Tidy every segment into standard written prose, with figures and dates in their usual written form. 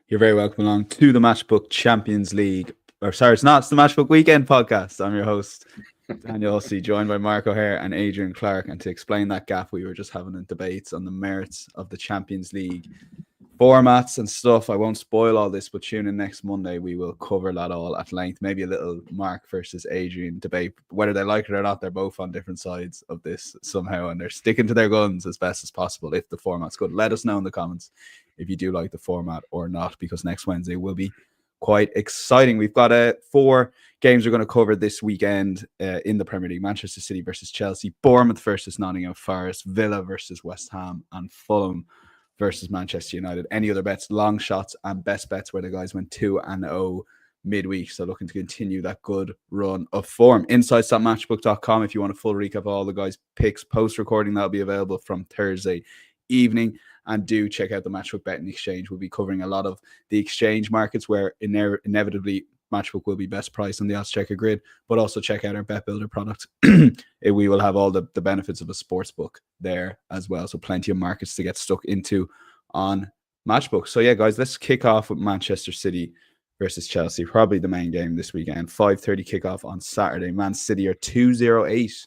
You're very welcome along to the Matchbook Champions League. It's the Matchbook Weekend podcast. I'm your host, Daniel Hussey, joined by Mark O'Haire and Adrian Clarke. And to explain that gap, we were just having a debate on the merits of the Champions League formats and stuff. I won't spoil all this, but tune in next Monday. We will cover that all at length. Maybe a little Mark versus Adrian debate. Whether they like it or not, they're both on different sides of this somehow, and they're sticking to their guns as best as possible. If the format's good, let us know in the comments if you do like the format or not, because next Wednesday will be quite exciting. We've got 4 games we're going to cover this weekend in the Premier League. Manchester City versus Chelsea, Bournemouth versus Nottingham Forest, Villa versus West Ham, and Fulham versus Manchester United. Any other bets, long shots and best bets where the guys went 2-0 midweek. So looking to continue that good run of form. Insights.matchbook.com if you want a full recap of all the guys' picks post-recording. That'll be available from Thursday evening. And do check out the Matchbook Betting Exchange. We'll be covering a lot of the exchange markets where inevitably Matchbook will be best priced on the odds checker grid, but also check out our Bet Builder product. We will have all the benefits of a sports book there as well. So plenty of markets to get stuck into on Matchbook. So yeah, guys, let's kick off with Manchester City versus Chelsea. Probably the main game this weekend. 5:30 kickoff on Saturday. Man City are 2.08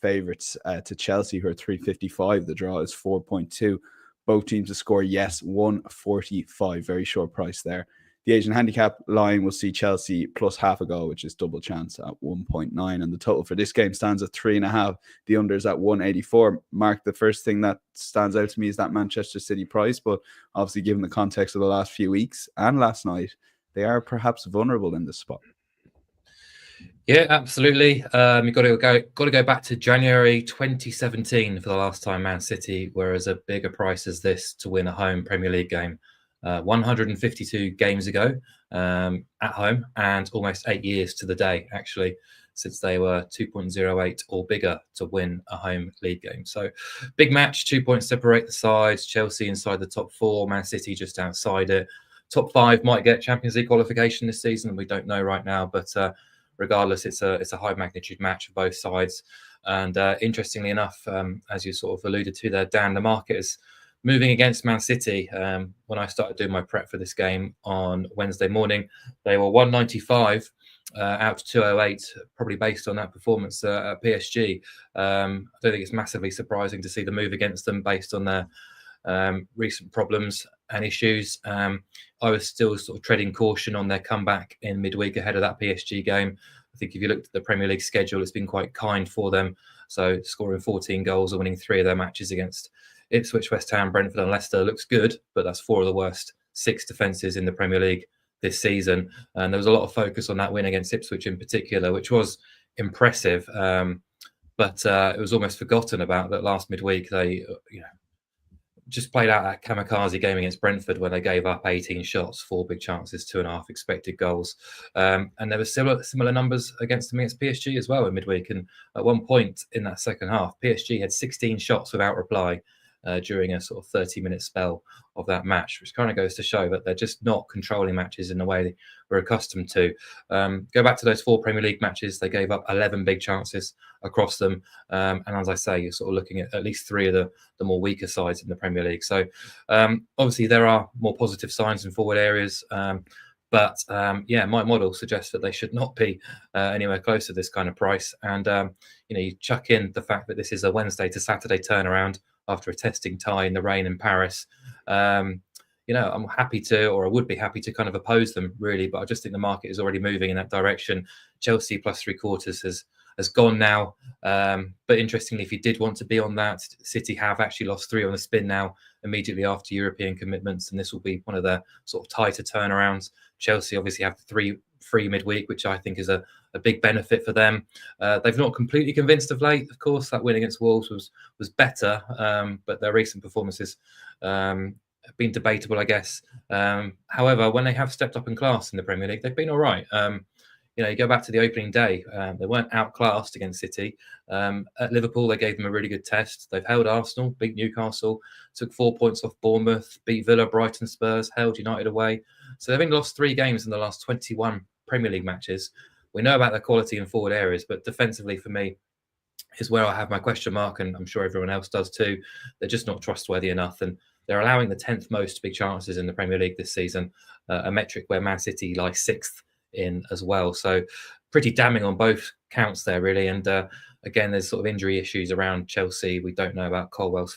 favourites to Chelsea, who are 3.55. The draw is 4.2. Both teams to score, yes, 145. Very short price there. The Asian handicap line will see Chelsea plus half a goal, which is double chance at 1.9. And the total for this game stands at 3.5. The under is at 184. Mark, the first thing that stands out to me is that Manchester City price. But obviously, given the context of the last few weeks and last night, they are perhaps vulnerable in this spot. Yeah, absolutely. You've got to go back to January 2017 for the last time Man City were as a bigger price as this to win a home Premier League game. 152 games ago at home, and almost 8 years to the day, actually, since they were 2.08 or bigger to win a home league game. So big match, 2 points separate the sides. Chelsea inside the top 4, Man City just outside it. Top 5 might get Champions League qualification this season. We don't know right now, but regardless, it's a high magnitude match for both sides. And interestingly enough, as you sort of alluded to there, Dan, the market is moving against Man City. When I started doing my prep for this game on Wednesday morning, they were 195 out to 208, probably based on that performance at PSG. I don't think it's massively surprising to see the move against them based on their recent problems and issues. I was still sort of treading caution on their comeback in midweek ahead of that PSG game. I think if you looked at the Premier League schedule, it's been quite kind for them. So scoring 14 goals and winning 3 of their matches against Ipswich, West Ham, Brentford and Leicester looks good, but that's 4 of the worst 6 defences in the Premier League this season. And there was a lot of focus on that win against Ipswich in particular, which was impressive. But it was almost forgotten about that last midweek. They, just played out that kamikaze game against Brentford where they gave up 18 shots, 4 big chances, 2.5 expected goals. And there were similar numbers against them against PSG as well in midweek. And at one point in that second half, PSG had 16 shots without reply during a sort of 30-minute spell of that match, which kind of goes to show that they're just not controlling matches in the way we're accustomed to. Go back to those 4 Premier League matches, they gave up 11 big chances across them. And as I say, you're sort of looking at least 3 of the more weaker sides in the Premier League. So obviously there are more positive signs in forward areas. But my model suggests that they should not be anywhere close to this kind of price. And, you chuck in the fact that this is a Wednesday to Saturday turnaround after a testing tie in the rain in Paris. I'm happy to, or I would be happy to kind of oppose them really, but I just think the market is already moving in that direction. Chelsea plus 3/4 has gone now. But interestingly, if you did want to be on that, City have actually lost 3 on the spin now immediately after European commitments, and this will be one of their sort of tighter turnarounds. Chelsea obviously have 3 free midweek, which I think is a big benefit for them. They've not completely convinced of late. Of course, that win against Wolves was better, but their recent performances have been debatable, I guess. However, when they have stepped up in class in the Premier League, they've been all right. You go back to the opening day, they weren't outclassed against City. At Liverpool, they gave them a really good test. They've held Arsenal, beat Newcastle, took 4 points off Bournemouth, beat Villa, Brighton, Spurs, held United away. So they've only lost 3 games in the last 21 Premier League matches. We know about their quality in forward areas, but defensively for me is where I have my question mark, and I'm sure everyone else does too. They're just not trustworthy enough. And They're allowing the 10th most big chances in the Premier League this season, a metric where Man City lie 6th in as well. So pretty damning on both counts there, really. And again, there's sort of injury issues around Chelsea. We don't know about Colwell's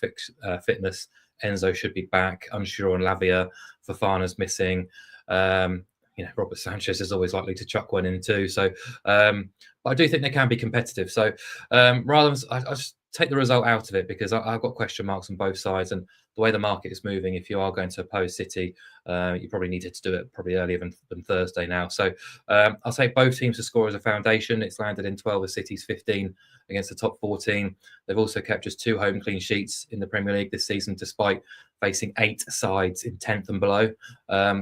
fitness. Enzo should be back. Unsure on Lavia. Fofana's missing. Robert Sanchez is always likely to chuck one in too. So, but I do think they can be competitive. So rather than I just take the result out of it, because I've got question marks on both sides, and the way the market is moving, if you are going to oppose City, you probably needed to do it probably earlier than Thursday now. So I'll say both teams to score as a foundation. It's landed in 12 of City's 15 against the top 14. They've also kept just 2 home clean sheets in the Premier League this season, despite facing 8 sides in 10th and below.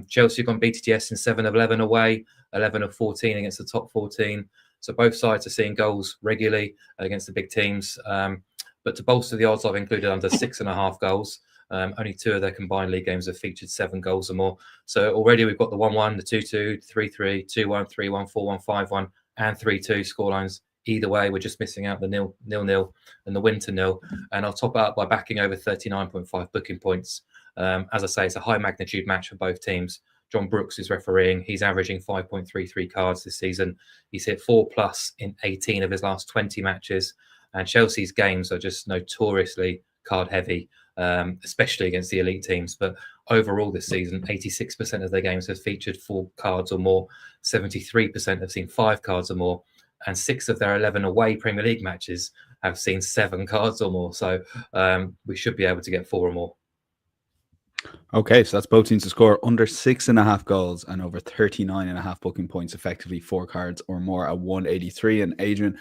Chelsea have gone BTTS in 7 of 11 away, 11 of 14 against the top 14. So both sides are seeing goals regularly against the big teams. But to bolster the odds, I've included under 6.5 goals. Only 2 of their combined league games have featured 7 goals or more. So already we've got the 1-1, the 2-2, 3-3, 2-1, 3-1, 4-1, 5-1, and 3-2 scorelines. Either way, we're just missing out the 0-0 and the win to 0. And I'll top it up by backing over 39.5 booking points. As I say, it's a high magnitude match for both teams. John Brooks is refereeing. He's averaging 5.33 cards this season. He's hit 4+ in 18 of his last 20 matches. And Chelsea's games are just notoriously card heavy, especially against the elite teams. But overall this season, 86% of their games have featured 4 cards or more. 73% have seen 5 cards or more. And 6 of their 11 away Premier League matches have seen 7 cards or more. So we should be able to get 4 or more. Okay, so that's both teams to score under 6.5 goals and over 39.5 booking points, effectively 4 cards or more at 183. And Adrian,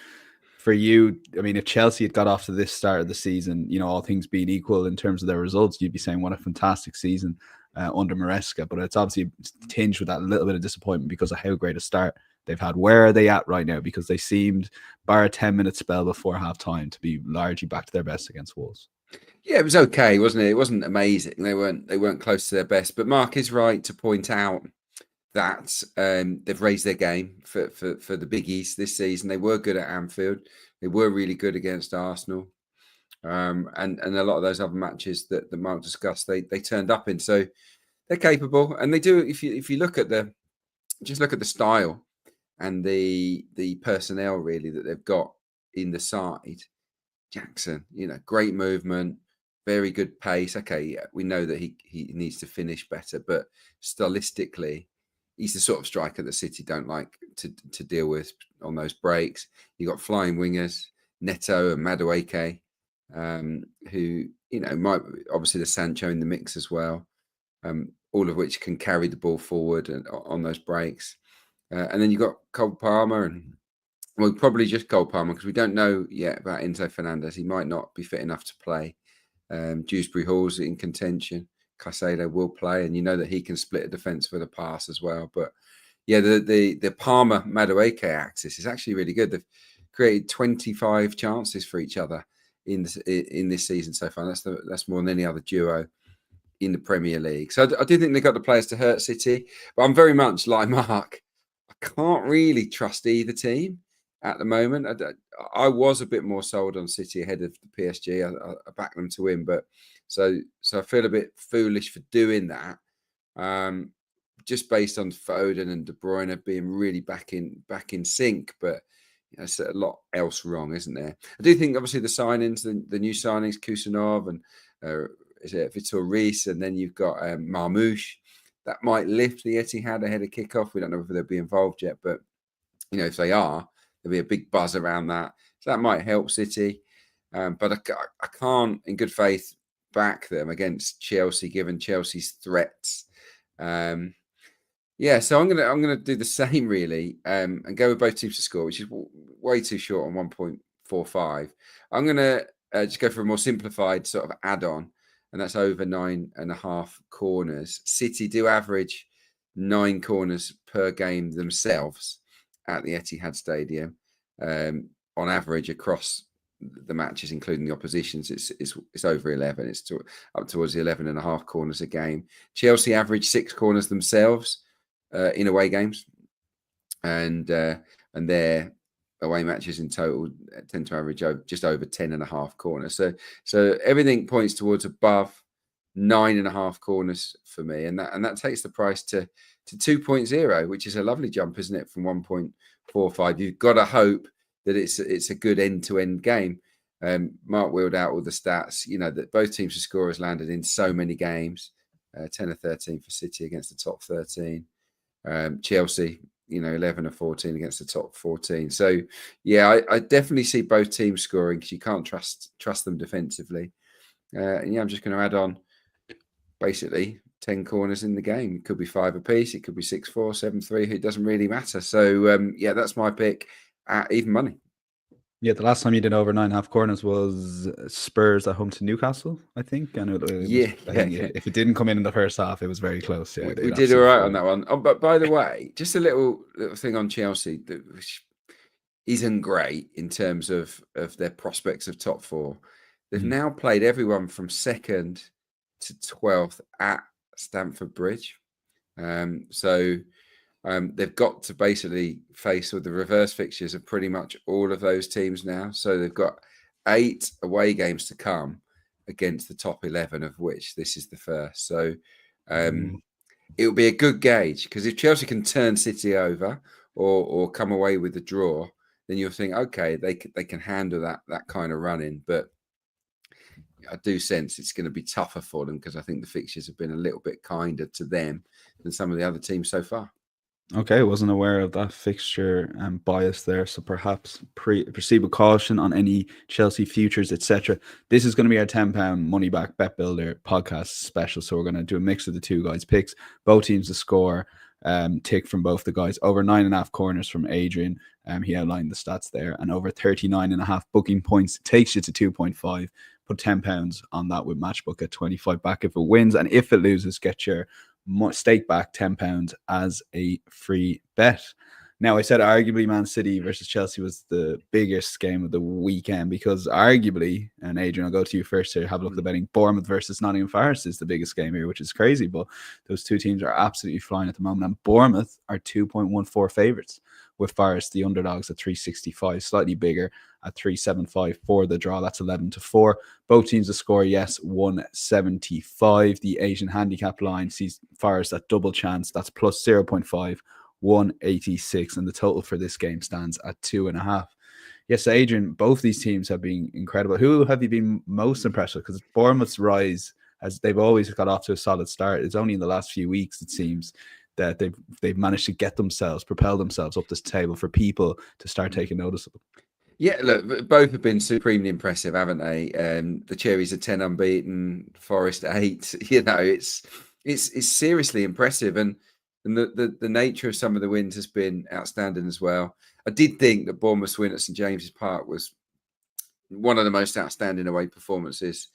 for you, I mean, if Chelsea had got off to this start of the season, all things being equal in terms of their results, you'd be saying what a fantastic season under Maresca. But it's obviously tinged with that little bit of disappointment because of how great a start they've had. Where are they at right now? Because they seemed, bar a 10-minute spell before half-time, to be largely back to their best against Wolves. Yeah, it was okay, wasn't it? It wasn't amazing. They weren't close to their best. But Mark is right to point out that they've raised their game for the biggies this season. They were good at Anfield. They were really good against Arsenal. And a lot of those other matches that Mark discussed, they turned up in. So they're capable. And they do, if you look at the style and the personnel really that they've got in the side. Jackson, great movement, very good pace. Okay, yeah, we know that he needs to finish better, but stylistically, he's the sort of striker that City don't like to deal with on those breaks. You got flying wingers, Neto and Madueke, who might obviously the Sancho in the mix as well. All of which can carry the ball forward and on those breaks. And then you got Cole Palmer and. Well, probably just Cole Palmer because we don't know yet about Enzo Fernandez. He might not be fit enough to play. Dewsbury Hall's in contention. Caicedo will play, and you know that he can split a defence with a pass as well. But yeah, the Palmer Madueke axis is actually really good. They've created 25 chances for each other in this season so far. That's more than any other duo in the Premier League. So I do think they've got the players to hurt City, but I'm very much like Mark. I can't really trust either team. At the moment, I was a bit more sold on City ahead of the PSG. I backed them to win, but so I feel a bit foolish for doing that, just based on Foden and De Bruyne being really back in sync. But it's a lot else wrong, isn't there? I do think obviously the signings, the new signings, Kusanov and Vitor Reis, and then you've got Marmoush. That might lift the Etihad ahead of kickoff. We don't know if they'll be involved yet, but if they are. There'll be a big buzz around that. So that might help City. But I can't, in good faith, back them against Chelsea, given Chelsea's threats. So I'm gonna do the same, really, and go with both teams to score, which is way too short on 1.45. I'm going to just go for a more simplified sort of add-on, and that's over 9.5 corners. City do average 9 corners per game themselves at the Etihad Stadium, on average across the matches, including the oppositions. It's over 11. It's up towards the 11.5 corners a game. Chelsea average 6 corners themselves in away games, and their away matches in total tend to average just over 10.5 corners. So everything points towards above 9.5 corners for me, and that takes the price to 2.0, which is a lovely jump, isn't it, from 1.45. You've got to hope that it's a good end-to-end game. Mark wheeled out all the stats, that both teams' scorers landed in so many games, 10 or 13 for City against the top 13. Chelsea, 11 or 14 against the top 14. So, yeah, I definitely see both teams scoring because you can't trust them defensively. And I'm just going to add on basically 10 corners in the game. It could be 5 apiece. It could be 6-4, 7-3. It doesn't really matter. So, that's my pick at even money. Yeah, the last time you did over 9.5 corners was Spurs at home to Newcastle, I think. And if it didn't come in the first half, it was very close. Yeah, we did all right on that one. Oh, but by the way, just a little thing on Chelsea, which isn't great in terms of their prospects of top 4. They've now played everyone from 2nd to 12th at Stamford Bridge. They've got to basically face with the reverse fixtures of pretty much all of those teams now. So they've got 8 away games to come against the top 11, of which this is the first. So it will be a good gauge, because if Chelsea can turn City over or come away with the draw, then you'll think, okay, they can handle that kind of running. But I do sense it's going to be tougher for them, because I think the fixtures have been a little bit kinder to them than some of the other teams so far. Okay, wasn't aware of that fixture bias there, so perhaps proceed with caution on any Chelsea futures, etc. This is going to be our £10 money back bet builder podcast special, so we're going to do a mix of the two guys' picks, both teams to score, tick from both the guys, over 9.5 corners from Adrian. He outlined the stats there, and over 39.5 booking points takes you to 2.5. Put £10 on that with Matchbook at 25 back if it wins, and if it loses, get your stake back £10 as a free bet. Now, I said arguably Man City versus Chelsea was the biggest game of the weekend, because arguably, and Adrian, I'll go to you first here, have a look at the betting, Bournemouth versus Nottingham Forest is the biggest game here, which is crazy, but those two teams are absolutely flying at the moment, and Bournemouth are 2.14 favourites, with Forest, the underdogs, at 365, slightly bigger at 375 for the draw. That's 11-4. Both teams to score, yes, 175. The Asian handicap line sees Forest at double chance. That's plus 0.5, 186. And the total for this game stands at 2.5. Yes, Adrian, both these teams have been incredible. Who have you been most impressed with? Because Bournemouth's rise, as they've always got off to a solid start, it's only in the last few weeks, it seems, that they've managed to propel themselves up this table for people to start taking notice of them. Yeah, look, both have been supremely impressive, haven't they? The Cherries are 10 unbeaten, Forest 8. It's seriously impressive, and the nature of some of the wins has been outstanding as well. I did think that Bournemouth's win at St James's Park was one of the most outstanding away performances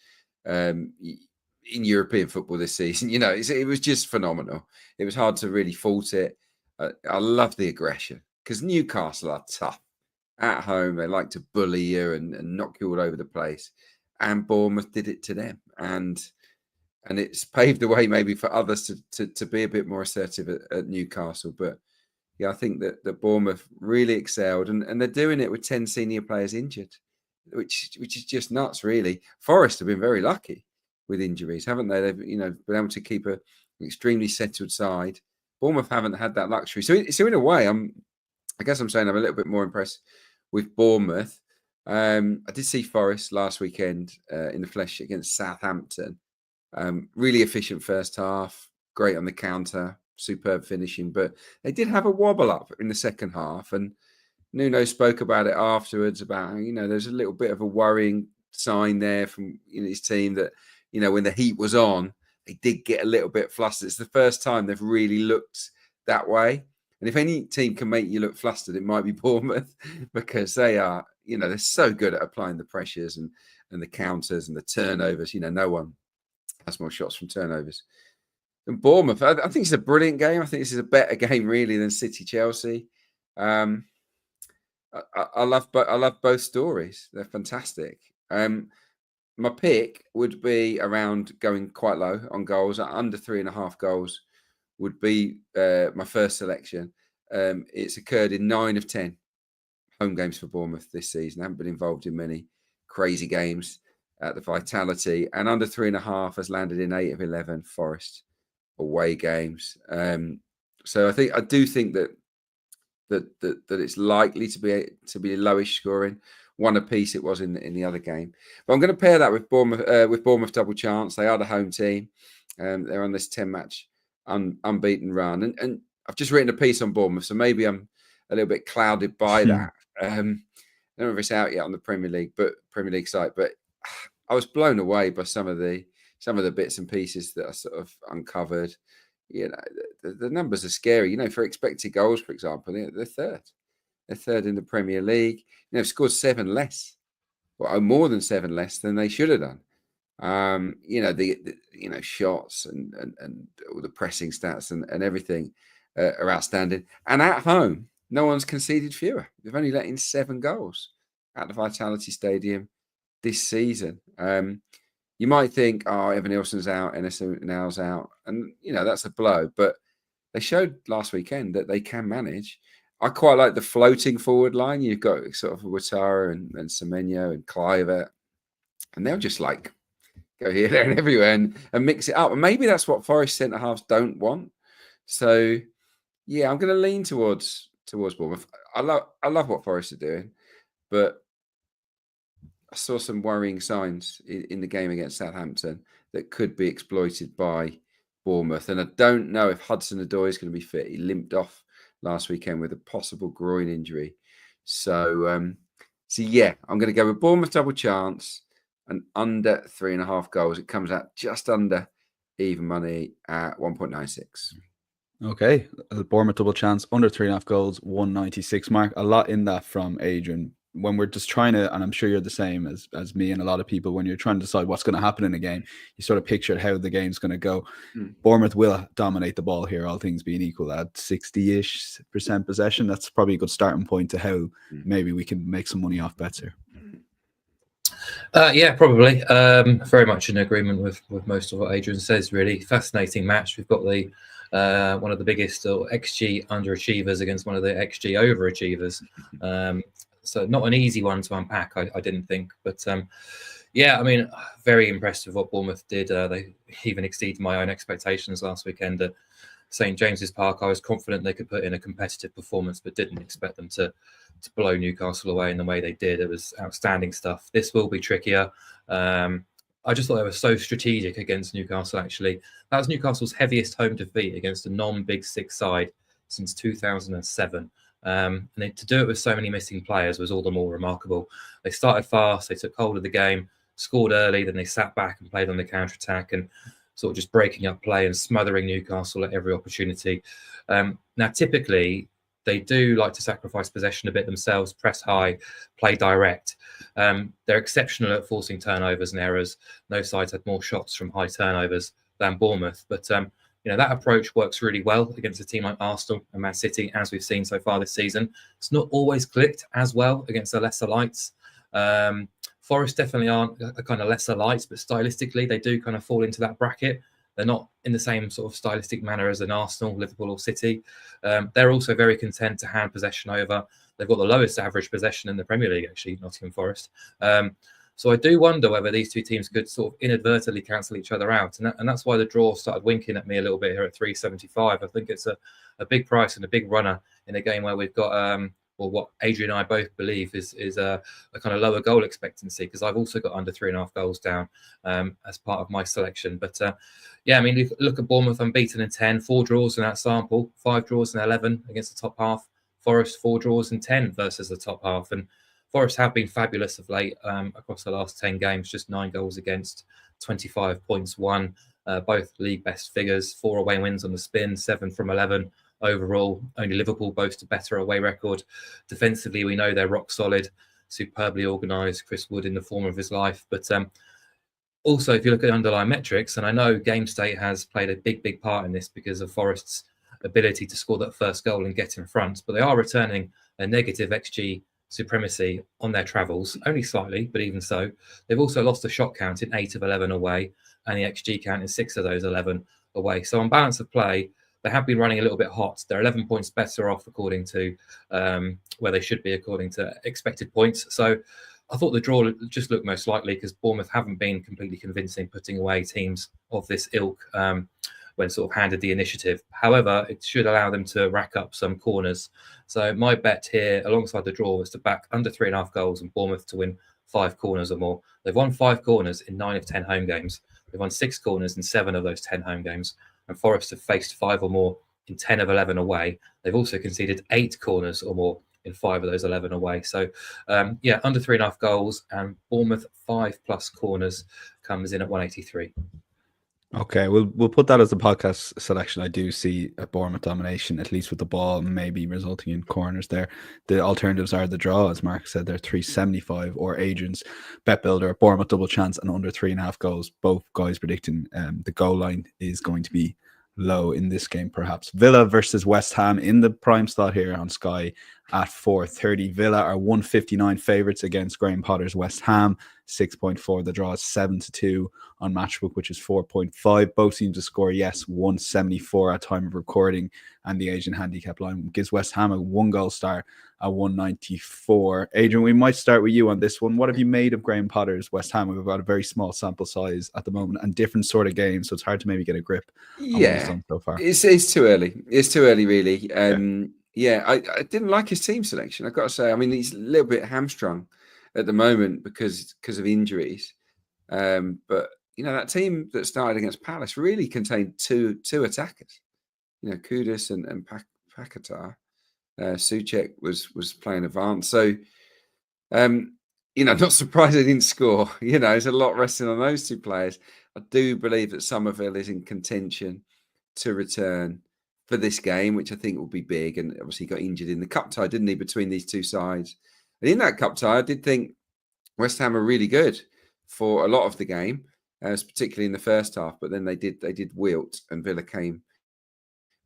in European football this season. It was just phenomenal. It was hard to really fault it. I love the aggression, because Newcastle are tough at home. They like to bully you and knock you all over the place, and Bournemouth did it to them, and it's paved the way maybe for others to be a bit more assertive at Newcastle. But yeah, I think that Bournemouth really excelled, and they're doing it with 10 senior players injured, which is just nuts, really. Forest have been very lucky with injuries, haven't they? They've been able to keep an extremely settled side. Bournemouth haven't had that luxury. So in a way, I guess I'm saying I'm a little bit more impressed with Bournemouth. I did see Forest last weekend in the flesh against Southampton. Really efficient first half, great on the counter, superb finishing, but they did have a wobble up in the second half, and Nuno spoke about it afterwards, about there's a little bit of a worrying sign there from his team that when the heat was on, they did get a little bit flustered. It's the first time they've really looked that way. And if any team can make you look flustered, it might be Bournemouth, because they are, they're so good at applying the pressures and the counters and the turnovers. No one has more shots from turnovers than Bournemouth. I think it's a brilliant game. I think this is a better game, really, than City-Chelsea. I love both stories. They're fantastic. My pick would be around going quite low on goals. Under 3.5 goals would be my first selection. It's occurred in 9 of 10 home games for Bournemouth this season. I haven't been involved in many crazy games. at the Vitality, and under 3.5 has landed in 8 of 11 Forest away games. So I do think that it's likely to be lowish scoring. 1 apiece it was in the other game, but I'm going to pair that with Bournemouth double chance. They are the home team. They're on this 10-match unbeaten run, and I've just written a piece on Bournemouth, so maybe I'm a little bit clouded by that. I don't know if it's out yet on the Premier League site, but I was blown away by some of the bits and pieces that I sort of uncovered. The numbers are scary. For expected goals, for example, they're third. They're third in the Premier League. They've scored 7 less, or more than 7 less than they should have done. The shots and all the pressing stats and everything are outstanding. And at home, no one's conceded fewer. They've only let in 7 goals at the Vitality Stadium this season. You might think, Evan Nilsson's out, Enes Ünal's out, and that's a blow. But they showed last weekend that they can manage. I quite like the floating forward line. You've got sort of Ouattara and Semenyo and Kluivert, and they'll just go here, there, and everywhere and mix it up. And maybe that's what Forest centre halves don't want. So yeah, I'm going to lean towards Bournemouth. I love what Forest are doing, but I saw some worrying signs in the game against Southampton that could be exploited by Bournemouth. And I don't know if Hudson-Odoi is going to be fit. He limped off last weekend with a possible groin injury. So yeah, I'm going to go with Bournemouth double chance and under 3.5 goals. It comes out just under even money at 1.96. Okay, Bournemouth double chance under 3.5 goals, 196. Mark, a lot in that from Adrian. When we're just trying to, and I'm sure you're the same as me and a lot of people, when you're trying to decide what's going to happen in a game, you sort of picture how the game's going to go. Bournemouth will dominate the ball here, all things being equal, at 60-ish% possession. That's probably a good starting point to how maybe we can make some money off bets here. Yeah, probably. Very much in agreement with most of what Adrian says, really. Fascinating match. We've got the one of the biggest XG underachievers against one of the XG overachievers. So not an easy one to unpack, I didn't think. But yeah, I mean, very impressed with what Bournemouth did. They even exceeded my own expectations last weekend at St James's Park. I was confident they could put in a competitive performance, but didn't expect them to blow Newcastle away in the way they did. It was outstanding stuff. This will be trickier. I just thought they were so strategic against Newcastle, actually. That was Newcastle's heaviest home defeat against a non-Big Six side since 2007. And to do it with so many missing players was all the more remarkable. They started fast, they took hold of the game, scored early, then they sat back and played on the counter-attack and sort of just breaking up play and smothering Newcastle at every opportunity. Now, typically, they do like to sacrifice possession a bit themselves, press high, play direct. They're exceptional at forcing turnovers and errors. No sides had more shots from high turnovers than Bournemouth. But that approach works really well against a team like Arsenal and Man City, as we've seen so far this season. It's not always clicked as well against the lesser lights. Forest definitely aren't a kind of lesser lights, but stylistically they do kind of fall into that bracket. They're not in the same sort of stylistic manner as an Arsenal, Liverpool or City. They're also very content to hand possession over. They've got the lowest average possession in the Premier League, actually, Nottingham Forest. So I do wonder whether these two teams could sort of inadvertently cancel each other out. And that's why the draw started winking at me a little bit here at 3.75. I think it's a big price and a big runner in a game where we've got, what Adrian and I both believe is a kind of lower goal expectancy, because I've also got under 3.5 goals down as part of my selection. But yeah, I mean, look at Bournemouth unbeaten in 10, 4 draws in that sample, 5 draws in 11 against the top half. Forest 4 draws in 10 versus the top half. And Forest have been fabulous of late across the last 10 games, just 9 goals against, 25 points won, both league best figures, 4 away wins on the spin, 7 from 11 overall. Only Liverpool boast a better away record. Defensively, we know they're rock solid, superbly organised. Chris Wood in the form of his life. But also, if you look at underlying metrics, and I know game state has played a big part in this because of Forest's ability to score that first goal and get in front, but they are returning a negative XG supremacy on their travels, only slightly, but even so. They've also lost a shot count in 8 of 11 away, and the XG count in 6 of those 11 away. So on balance of play, they have been running a little bit hot. They're 11 points better off according to where they should be according to expected points. So I thought the draw just looked most likely because Bournemouth haven't been completely convincing putting away teams of this ilk when sort of handed the initiative. However, it should allow them to rack up some corners. So my bet here, alongside the draw, was to back under 3.5 goals and Bournemouth to win 5 corners or more. They've won 5 corners in 9 of 10 home games. They've won 6 corners in 7 of those 10 home games. And Forest have faced 5 or more in 10 of 11 away. They've also conceded 8 corners or more in 5 of those 11 away. So, yeah, under 3.5 goals and Bournemouth 5+ corners comes in at 183. Okay, we'll put that as the podcast selection. I do see a Bournemouth domination, at least with the ball, maybe resulting in corners there. The alternatives are the draw, as Mark said, they're 375, or Adrian's bet builder, Bournemouth double chance and under 3.5 goals. Both guys predicting the goal line is going to be low in this game, perhaps. Villa versus West Ham in the prime slot here on Sky at 4:30. Villa are 159 favourites against Graham Potter's West Ham. 6.4. The draw is 7-2 on Matchbook, which is 4.5. Both teams to score, yes, 174 at time of recording, and the Asian handicap line gives West Ham a 1-goal start at 194. Adrian, we might start with you on this one. What have you made of Graham Potter's West Ham? We've got a very small sample size at the moment and different sort of games, so it's hard to maybe get a grip on what he's done so far. It's too early. It's too early, really. I didn't like his team selection, I've got to say. I mean, he's a little bit hamstrung at the moment because of injuries. But, you know, that team that started against Palace really contained two attackers. You know, Kudus and Paquetá. Souček was playing advance. So, you know, not surprised they didn't score. You know, there's a lot resting on those 2 players. I do believe that Somerville is in contention to return for this game, which I think will be big. And obviously he got injured in the cup tie, didn't he, between these 2 sides. And in that cup tie, I did think West Ham were really good for a lot of the game, particularly in the first half. But then they did wilt, and Villa came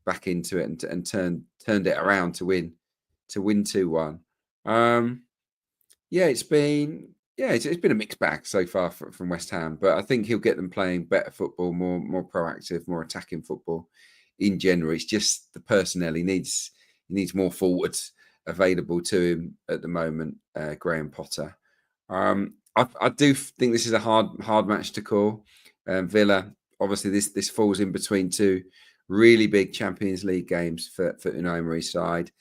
back into it and turned it around to win 2-1. It's been a mixed bag so far from West Ham, but I think he'll get them playing better football, more proactive, more attacking football in general. It's just the personnel. He needs more forwards available to him at the moment, Graham Potter. I do think this is a hard match to call. Villa, obviously this falls in between 2 really big Champions League games for Unai Emery's side.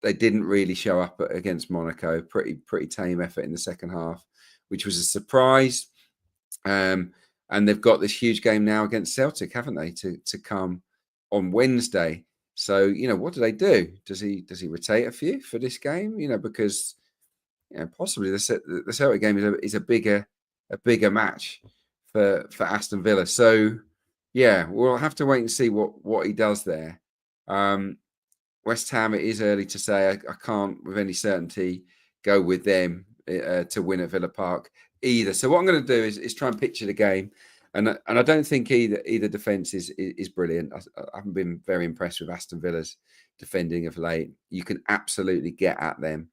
They didn't really show up against Monaco. Pretty tame effort in the second half, which was a surprise. And they've got this huge game now against Celtic, haven't they, to come on Wednesday. So, you know, what do they do? Does he rotate a few for this game? You know, because, you know, possibly the Celtic game is a bigger match for Aston Villa. So, yeah, we'll have to wait and see what he does there. West Ham, it is early to say. I can't with any certainty go with them to win at Villa Park either. So what I'm going to do is try and picture the game. And I don't think either defence is brilliant. I haven't been very impressed with Aston Villa's defending of late. You can absolutely get at them.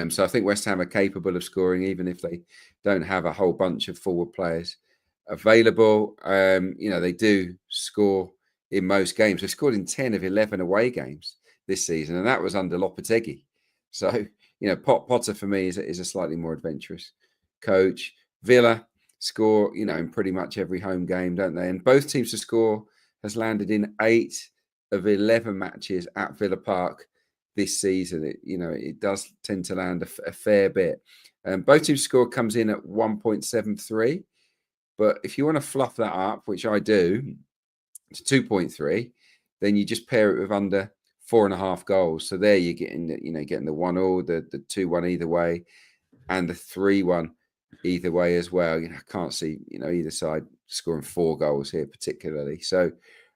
So I think West Ham are capable of scoring, even if they don't have a whole bunch of forward players available. You know, they do score in most games. They've scored in 10 of 11 away games this season, and that was under Lopetegui. So, you know, Potter for me is a slightly more adventurous coach. Villa score, you know, in pretty much every home game, don't they? And both teams to score has landed in 8 of 11 matches at Villa Park this season. It does tend to land a fair bit. Both teams score comes in at 1.73. But if you want to fluff that up, which I do, to 2.3, then you just pair it with under 4.5 goals. So there you're getting the 1-1, the 2-1 either way, and the 3-1 either way as well. You know, I can't see, you know, either side scoring 4 goals here particularly. So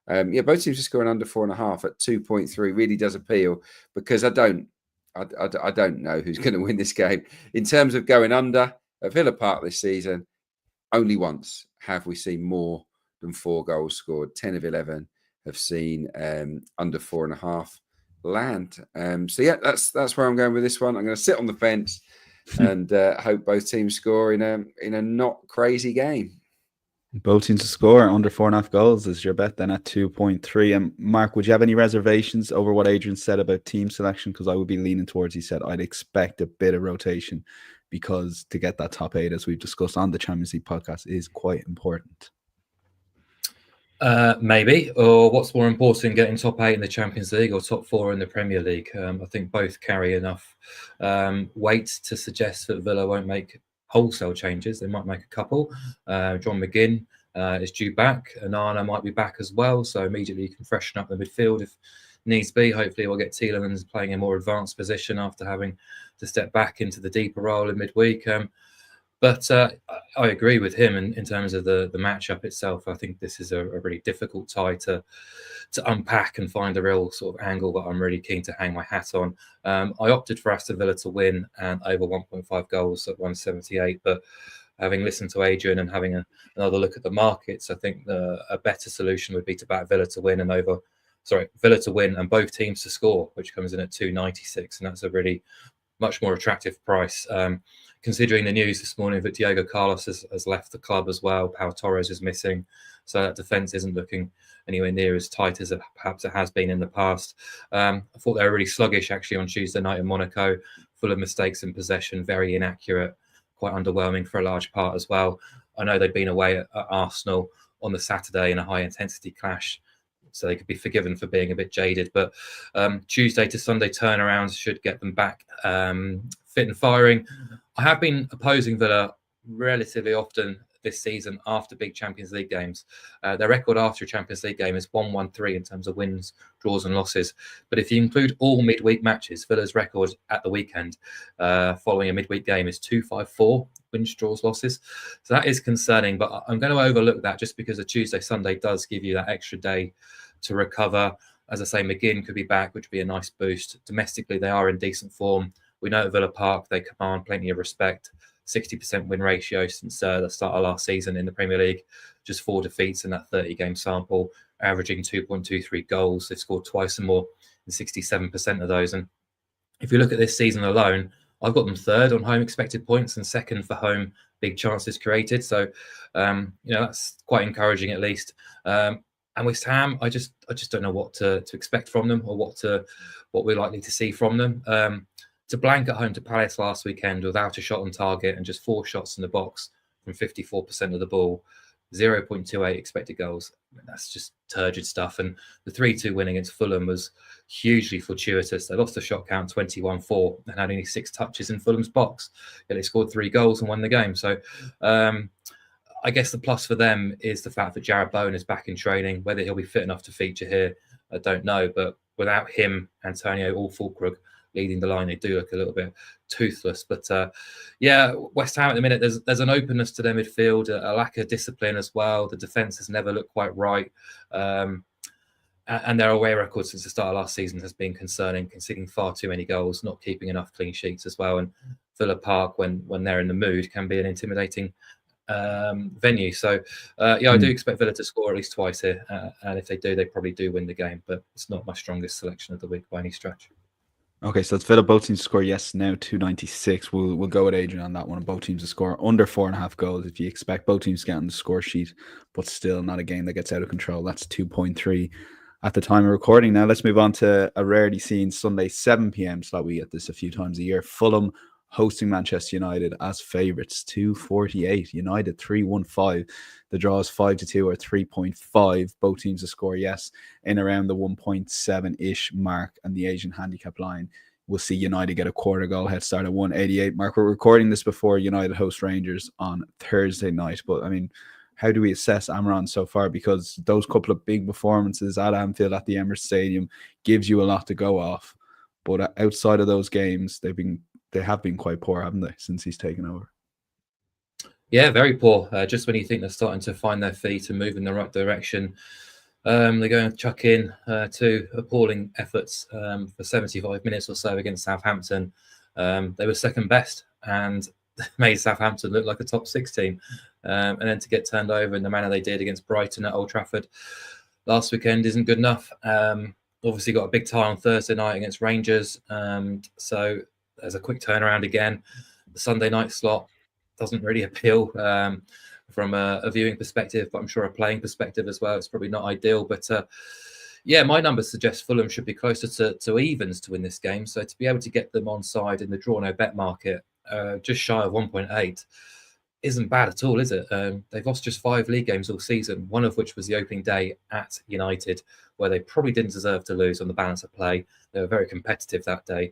both teams are scoring under 4.5 at 2.3 really does appeal, because I don't know who's going to win this game. In terms of going under at Villa Park this season, only once have we seen more than 4 goals scored. 10 of 11 have seen under 4.5 land. So yeah, that's where I'm going with this one. I'm going to sit on the fence and hope both teams score in a not crazy game. Both teams to score under 4.5 goals is your bet then at 2.3. And Mark, would you have any reservations over what Adrian said about team selection? Because I would be leaning towards, he said, I'd expect a bit of rotation because to get that top 8, as we've discussed on the Champions League podcast, is quite important. Maybe, or what's more important, getting top 8 in the Champions League or top 4 in the Premier League? I think both carry enough weight to suggest that Villa won't make wholesale changes. They might make a couple. John McGinn is due back. Onana might be back as well, so immediately you can freshen up the midfield if needs be. Hopefully we'll get Tielemans playing a more advanced position after having to step back into the deeper role in midweek. But I agree with him in terms of the matchup itself. I think this is a really difficult tie to unpack and find a real sort of angle that I'm really keen to hang my hat on. I opted for Aston Villa to win and over 1.5 goals at 178. But having listened to Adrian and having another look at the markets, I think a better solution would be to back Villa to win Villa to win and both teams to score, which comes in at 296. And that's a really much more attractive price. Considering the news this morning that Diego Carlos has left the club as well, Pau Torres is missing, so that defence isn't looking anywhere near as tight as perhaps it has been in the past. I thought they were really sluggish actually on Tuesday night in Monaco, full of mistakes in possession, very inaccurate, quite underwhelming for a large part as well. I know they'd been away at Arsenal on the Saturday in a high-intensity clash, so they could be forgiven for being a bit jaded. But Tuesday to Sunday turnarounds should get them back fit and firing. I have been opposing Villa relatively often this season after big Champions League games. Their record after a Champions League game is 1-1-3 in terms of wins, draws and losses. But if you include all midweek matches, Villa's record at the weekend following a midweek game is 2-5-4 wins, draws, losses. So that is concerning, but I'm going to overlook that just because a Tuesday, Sunday does give you that extra day to recover. As I say, McGinn could be back, which would be a nice boost. Domestically, they are in decent form. We know at Villa Park, they command plenty of respect. 60% win ratio since the start of last season in the Premier League. Just 4 defeats in that 30-game sample, averaging 2.23 goals. They've scored twice and more in 67% of those. And if you look at this season alone, I've got them 3rd on home expected points and 2nd for home big chances created. So, that's quite encouraging at least. And West Ham, I just don't know what to expect from them or what we're likely to see from them. To blank at home to Palace last weekend without a shot on target and just 4 shots in the box from 54% of the ball, 0.28 expected goals. I mean, that's just turgid stuff. And the 3-2 win against Fulham was hugely fortuitous. They lost the shot count 21-4 and had only 6 touches in Fulham's box. Yet they scored 3 goals and won the game. So I guess the plus for them is the fact that Jarrod Bowen is back in training. Whether he'll be fit enough to feature here, I don't know. But without him, Antonio or Fulkrug leading the line, they do look a little bit toothless. But West Ham at the minute, there's an openness to their midfield, a lack of discipline as well. The defence has never looked quite right. And their away record since the start of last season has been concerning, conceding far too many goals, not keeping enough clean sheets as well. And Villa Park, when they're in the mood, can be an intimidating venue. So, I do expect Villa to score at least twice here. And if they do, they probably do win the game. But it's not my strongest selection of the week by any stretch. Okay, so it's Villa both teams to score yes now 296. We'll go with Adrian on that one. Both teams to score under 4.5 goals. If you expect both teams to get on the score sheet, but still not a game that gets out of control, that's 2.3 at the time of recording. Now let's move on to a rarely seen Sunday 7 p.m. slot. We get this a few times a year. Fulham hosting Manchester United as favourites, 248. United 315. The draw is 5-2 or 3.5. Both teams to score yes in around the 1.7-ish mark, and the Asian handicap line will see United get a quarter goal head start at 188. Mark, we're recording this before United host Rangers on Thursday night, but I mean, how do we assess Amaran so far? Because those couple of big performances at Anfield at the Emirates Stadium gives you a lot to go off, but outside of those games, they have been quite poor, haven't they, since he's taken over? Yeah, very poor. Just when you think they're starting to find their feet and move in the right direction, they're going to chuck in 2 appalling efforts for 75 minutes or so against Southampton. They were second best and made Southampton look like a top 6 team. And then to get turned over in the manner they did against Brighton at Old Trafford last weekend isn't good enough. Obviously got a big tie on Thursday night against Rangers. So there's a quick turnaround again. The Sunday night slot doesn't really appeal from a viewing perspective, but I'm sure a playing perspective as well. It's probably not ideal, but my numbers suggest Fulham should be closer to evens to win this game. So to be able to get them on side in the draw no bet market just shy of 1.8 isn't bad at all, is it? They've lost just 5 league games all season, one of which was the opening day at United, where they probably didn't deserve to lose on the balance of play. They were very competitive that day.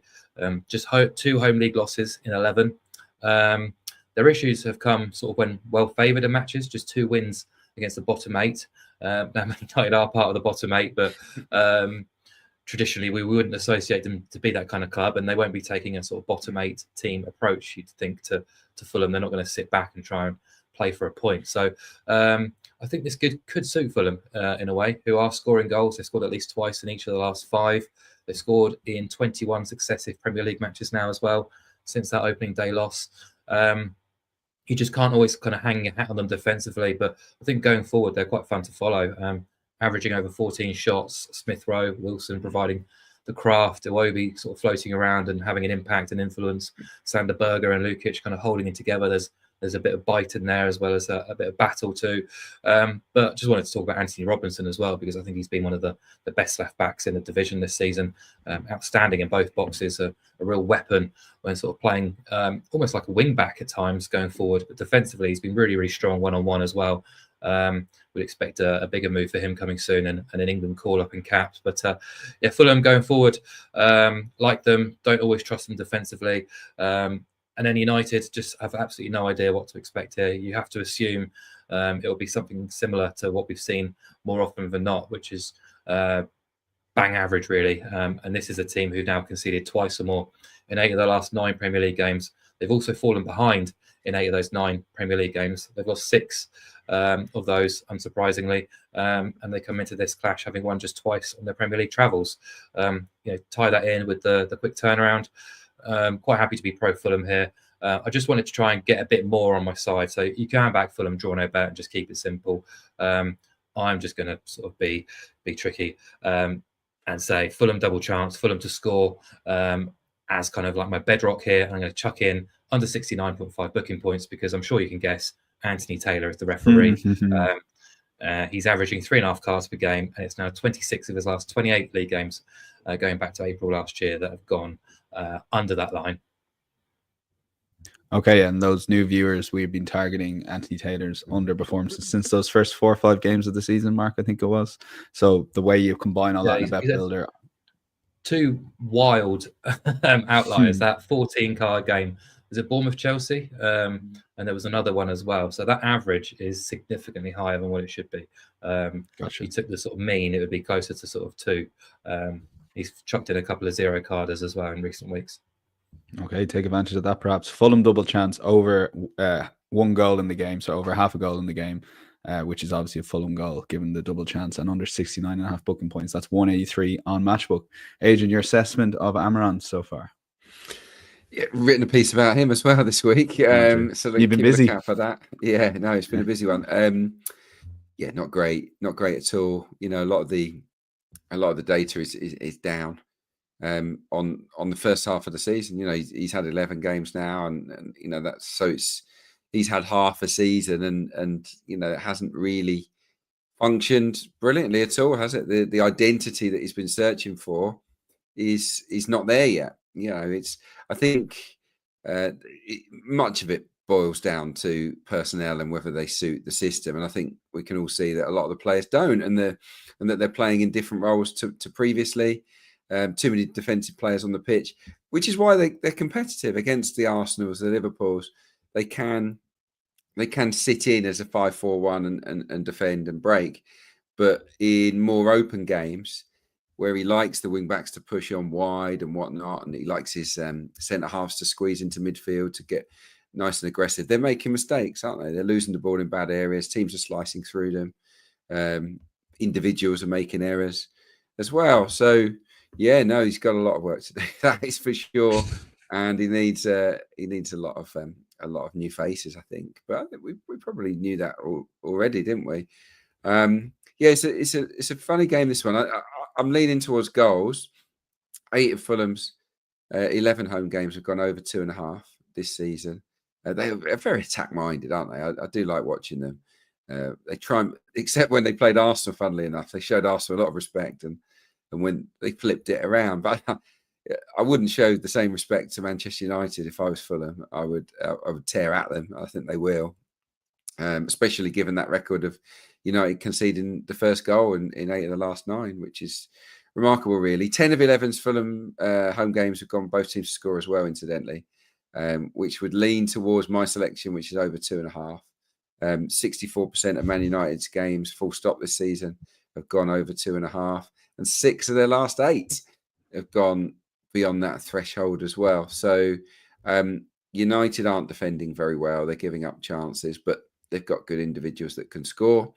Just 2 home league losses in 11. Their issues have come sort of when well favoured in matches, just 2 wins against the bottom 8. Now, Man United are part of the bottom 8, but traditionally we wouldn't associate them to be that kind of club, and they won't be taking a sort of bottom 8 team approach, you'd think, to Fulham. They're not going to sit back and try and play for a point. So I think this could suit Fulham in a way, who are scoring goals. They've scored at least twice in each of the last 5. They've scored in 21 successive Premier League matches now as well, since that opening day loss. You just can't always kind of hang your hat on them defensively, but I think going forward, they're quite fun to follow. Averaging over 14 shots, Smith Rowe, Wilson providing the craft, Iwobi sort of floating around and having an impact and influence, Sander Berger and Lukic kind of holding it together. There's a bit of bite in there, as well as a bit of battle too. But just wanted to talk about Anthony Robinson as well, because I think he's been one of the best left backs in the division this season. Outstanding in both boxes, a real weapon when sort of playing almost like a wing back at times going forward. But defensively, he's been really, really strong one-on-one as well. We'd expect a bigger move for him coming soon, and an England call-up in caps. But yeah, Fulham going forward, like them, don't always trust them defensively. And then United just have absolutely no idea what to expect here. You have to assume it'll be something similar to what we've seen more often than not, which is bang average, really. And this is a team who've now conceded twice or more in 8 of their last 9 Premier League games. They've also fallen behind in 8 of those 9 Premier League games. They've lost 6 of those, unsurprisingly, and they come into this clash having won just twice on their Premier League travels. Tie that in with the quick turnaround. Quite happy to be pro Fulham here. I just wanted to try and get a bit more on my side. So you can back Fulham, draw no bet, and just keep it simple. I'm just going to sort of be tricky and say Fulham double chance, Fulham to score as kind of like my bedrock here. I'm going to chuck in under 69.5 booking points, because I'm sure you can guess Anthony Taylor is the referee. He's averaging 3.5 cards per game, and it's now 26 of his last 28 league games, going back to April last year, that have gone under that line. Okay, and those new viewers, we've been targeting Anthony Taylor's underperformances since those first 4 or 5 games of the season, Mark, I think it was. So the way you combine all that in a bet builder. 2 wild outliers. That 14 card game was it Bournemouth Chelsea, and there was another one as well. So that average is significantly higher than what it should be. Gotcha. You took the sort of mean, it would be closer to sort of 2. He's chucked in a couple of 0 carders as well in recent weeks. Okay, take advantage of that perhaps. Fulham double chance over 1 goal in the game, so over half a goal in the game, which is obviously a Fulham goal given the double chance, and under 69.5 booking points. That's 183 on Matchbook. Adrian, your assessment of Amaran so far? Yeah, written a piece about him as well this week. So you've been busy for that. Yeah, no, it's been a busy one. Yeah, not great at all. You know, a lot of the data is down on the first half of the season. You know, he's had 11 games now, and you know that's so he's had half a season, and you know it hasn't really functioned brilliantly at all, has it? The identity that he's been searching for is not there yet. You know, I think much of it boils down to personnel and whether they suit the system. And I think we can all see that a lot of the players don't, and that they're playing in different roles to previously. Too many defensive players on the pitch, which is why they're competitive against the Arsenals, the Liverpools. They can sit in as a 5-4-1 and defend and break. But in more open games, where he likes the wing backs to push on wide and whatnot, and he likes his centre halves to squeeze into midfield to get nice and aggressive, they're making mistakes, aren't they? They're losing the ball in bad areas. Teams are slicing through them. Individuals are making errors as well. So yeah, no, he's got a lot of work to do. That is for sure, and he needs a lot of new faces, I think. But I think we probably knew that already, didn't we? Yeah, it's a funny game, this one. I'm leaning towards goals. 8 of Fulham's 11 home games have gone over 2.5 this season. They are very attack-minded, aren't they? I do like watching them. They try, except when they played Arsenal, funnily enough, they showed Arsenal a lot of respect, and when they flipped it around. But I wouldn't show the same respect to Manchester United if I was Fulham. I would tear at them. I think they will, especially given that record of United conceding the first goal in 8 of the last 9, which is remarkable, really. 10 of 11's Fulham home games have gone both teams to score as well, incidentally, which would lean towards my selection, which is over 2.5. 64% of Man United's games, full stop, this season have gone over 2.5, and 6 of their last 8 have gone beyond that threshold as well. So United aren't defending very well. They're giving up chances, but they've got good individuals that can score.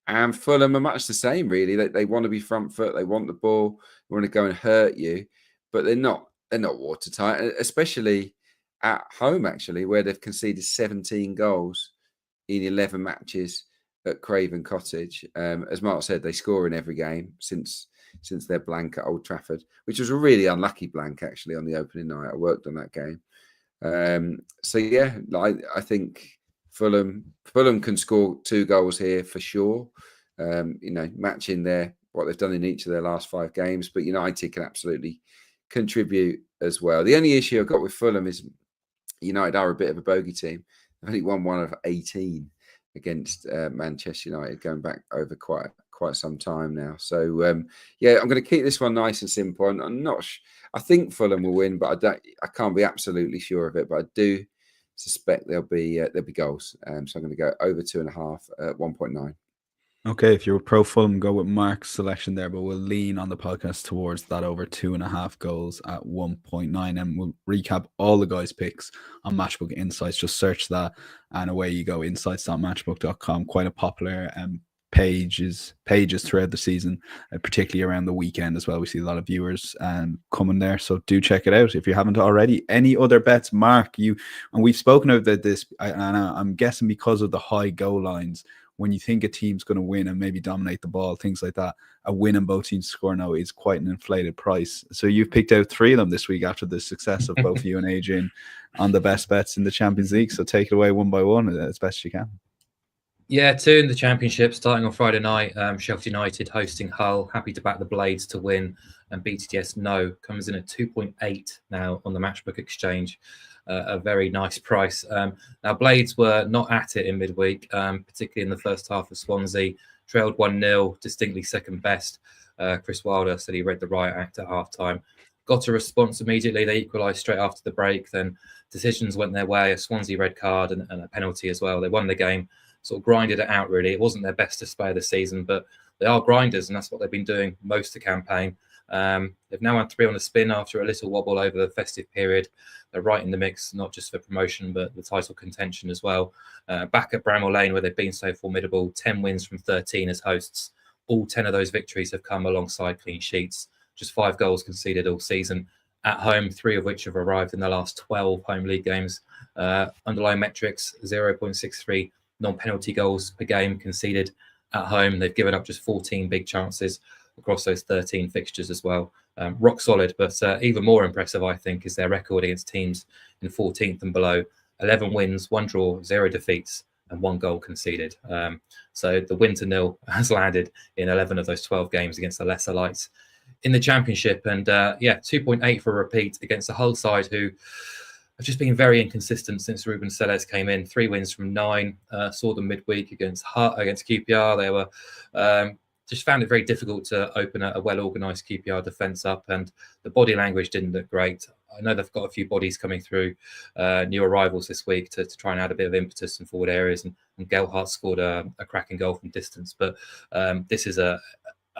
And Fulham are much the same, really. They want to be front foot. They want the ball. They want to go and hurt you, but they're not watertight, especially at home, actually, where they've conceded 17 goals in 11 matches at Craven Cottage. As Mark said, they score in every game since their blank at Old Trafford, which was a really unlucky blank, actually, on the opening night. I worked on that game. So yeah, I think Fulham can score 2 goals here for sure. Matching what they've done in each of their last 5 games, but United can absolutely contribute as well. The only issue I've got with Fulham is United are a bit of a bogey team. They've only won 1 of 18 against Manchester United, going back over quite some time now. So I'm going to keep this one nice and simple. And I'm not. I think Fulham will win, but I can't be absolutely sure of it. But I do suspect there'll be goals. So I'm going to go over 2.5 at 1.9. Okay, if you're a pro Fulham, go with Mark's selection there, but we'll lean on the podcast towards that over 2.5 goals at 1.9, and we'll recap all the guys' picks on Matchbook Insights. Just search that, and away you go. Insights.matchbook.com. Quite a popular pages throughout the season, particularly around the weekend as well. We see a lot of viewers coming there, so do check it out if you haven't already. Any other bets, Mark? And we've spoken about this, and I'm guessing because of the high goal lines. When you think a team's going to win and maybe dominate the ball, things like that, a win and both teams score now is quite an inflated price. So you've picked out 3 of them this week after the success of both you and Adrian on the best bets in the Champions League. So take it away one by one as best you can. Yeah, 2 in the Championship starting on Friday night. Sheffield United hosting Hull. Happy to back the Blades to win. And BTTS no comes in at 2.8 now on the Matchbook Exchange. A very nice price. Now, Blades were not at it in midweek, particularly in the first half of Swansea. Trailed 1-0, distinctly second best. Chris Wilder said he read the riot act at halftime. Got a response immediately. They equalised straight after the break. Then decisions went their way, a Swansea red card and a penalty as well. They won the game, sort of grinded it out, really. It wasn't their best display of the season, but they are grinders, and that's what they've been doing most of the campaign. They've now had 3 on the spin after a little wobble over the festive period. They're right in the mix, not just for promotion, but the title contention as well. Back at Bramall Lane, where they've been so formidable, 10 wins from 13 as hosts. All 10 of those victories have come alongside clean sheets. Just 5 goals conceded all season. At home, 3 of which have arrived in the last 12 home league games. Underlying metrics, 0.63 non-penalty goals per game conceded at home. They've given up just 14 big chances across those 13 fixtures as well. Rock solid, but even more impressive, I think, is their record against teams in 14th and below. 11 wins, 1 draw, 0 defeats, and 1 goal conceded. So the win to 0 has landed in 11 of those 12 games against the lesser lights in the Championship. And 2.8 for a repeat against the Hull side, who have just been very inconsistent since Ruben Selles came in. 3 wins from 9. Saw them midweek against QPR. They were just found it very difficult to open a well-organised QPR defence up, and the body language didn't look great. I know they've got a few bodies coming through, new arrivals this week to try and add a bit of impetus in forward areas, and Gelhardt scored a cracking goal from distance. But this is a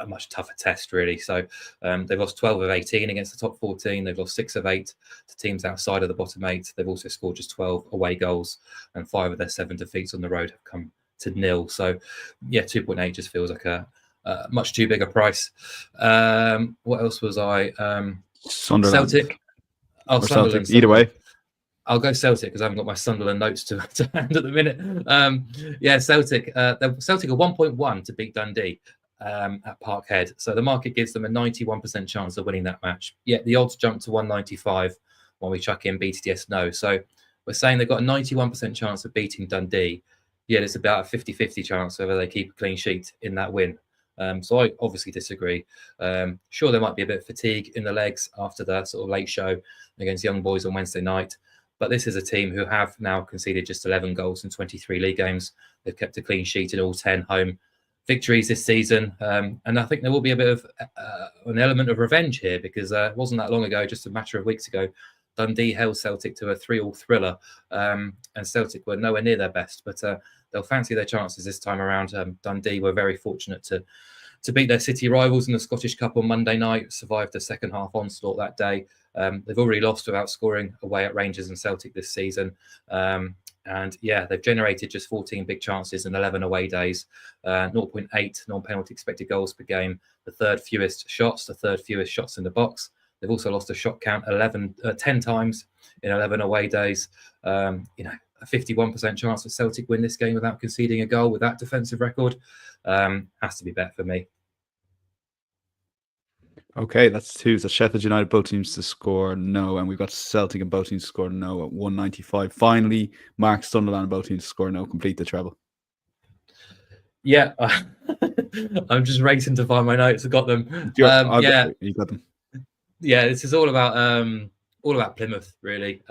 much tougher test, really. So they've lost 12 of 18 against the top 14. They've lost 6 of 8 to teams outside of the bottom 8. They've also scored just 12 away goals, and 5 of their 7 defeats on the road have come to 0. So, 2.8 just feels like a much too big a price. What else was I? Sunderland. Celtic. Oh, Celtic. Either way. I'll go Celtic because I haven't got my Sunderland notes to hand at the minute. Celtic. Celtic are 1.1 to beat Dundee at Parkhead. So the market gives them a 91% chance of winning that match. Yet the odds jump to 195 when we chuck in BTTS no. So we're saying they've got a 91% chance of beating Dundee. Yet it's about a 50-50 chance whether they keep a clean sheet in that win. So I obviously disagree. Sure, there might be a bit of fatigue in the legs after the sort of late show against Young Boys on Wednesday night. But this is a team who have now conceded just 11 goals in 23 league games. They've kept a clean sheet in all 10 home victories this season. And I think there will be a bit of an element of revenge here, because it wasn't that long ago, just a matter of weeks ago, Dundee held Celtic to a 3-3 thriller, and Celtic were nowhere near their best, but they'll fancy their chances this time around. Dundee were very fortunate to beat their city rivals in the Scottish Cup on Monday night, survived the second half onslaught that day. They've already lost without scoring away at Rangers and Celtic this season. And yeah, they've generated just 14 big chances in 11 away days, 0.8 non-penalty expected goals per game, the third fewest shots, the third fewest shots in the box. They've also lost a shot count 10 times in 11 away days. A 51% chance that Celtic win this game without conceding a goal with that defensive record. Has to be bet for me. Okay, that's two. So Sheffield United, both teams to score no, and we've got Celtic and both teams to score no at 195. Finally, Mark, Sunderland and both teams to score no, complete the treble. Yeah, I'm just racing to find my notes. I got them. You got them. Yeah, this is all about Plymouth, really.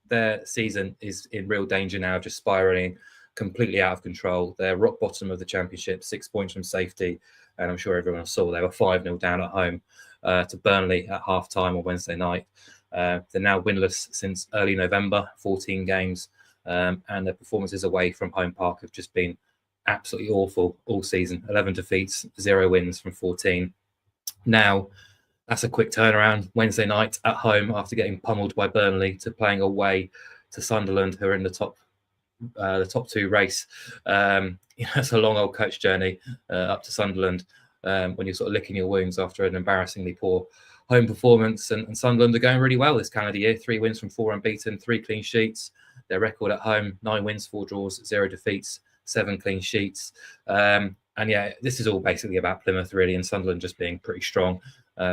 Their season is in real danger now, just spiraling completely out of control. They're rock bottom of the Championship, 6 points from safety, and I'm sure everyone saw they were 5-0 down at home to Burnley at half-time on Wednesday night. They're now winless since early November, 14 games, and their performances away from home park have just been absolutely awful all season. 11 defeats, 0 wins from 14. Now, that's a quick turnaround. Wednesday night at home after getting pummeled by Burnley to playing away to Sunderland, who are in the top two race. It's a long old coach journey up to Sunderland when you're sort of licking your wounds after an embarrassingly poor home performance. And Sunderland are going really well this calendar year. 3 wins from 4 unbeaten, 3 clean sheets. Their record at home, 9 wins, 4 draws, 0 defeats, 7 clean sheets. And yeah, this is all basically about Plymouth, really, and Sunderland just being pretty strong.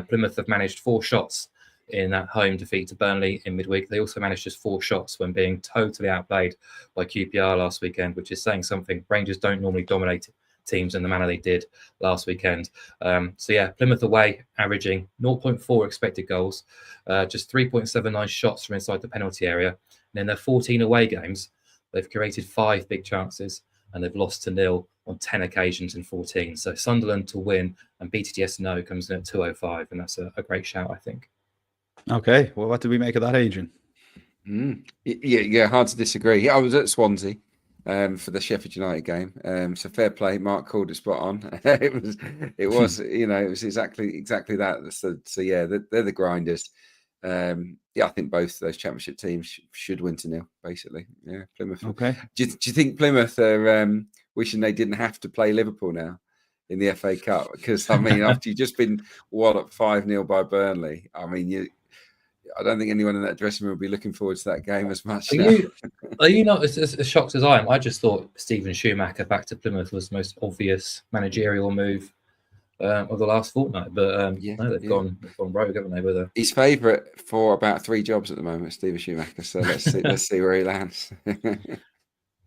Plymouth have managed 4 shots in that home defeat to Burnley in midweek. They also managed just 4 shots when being totally outplayed by QPR last weekend, which is saying something. Rangers don't normally dominate teams in the manner they did last weekend. So yeah, Plymouth away, averaging 0.4 expected goals, just 3.79 shots from inside the penalty area. And in their 14 away games, they've created 5 big chances and they've lost to 0 on 10 occasions in 14. So Sunderland to win and BTTS no comes in at 205, and that's a great shout, I think. Okay, well, what do we make of that, Adrian? Yeah, hard to disagree. Yeah, I was at Swansea for the Sheffield United game. So fair play, Mark called it spot on. it was exactly that. So yeah, they're the grinders. I think both of those Championship teams should win to 0, basically. Yeah, Plymouth. Okay. Do you think Plymouth are wishing they didn't have to play Liverpool now in the FA Cup? Because I mean, after you've just been walloped 5-0 by Burnley, I mean, I don't think anyone in that dressing room will be looking forward to that game as much. Are you not as shocked as I am? I just thought Stephen Schumacher back to Plymouth was the most obvious managerial move of the last fortnight, but they've gone rogue, haven't they? With his favourite for about 3 jobs at the moment, Stephen Schumacher. So let's see where he lands.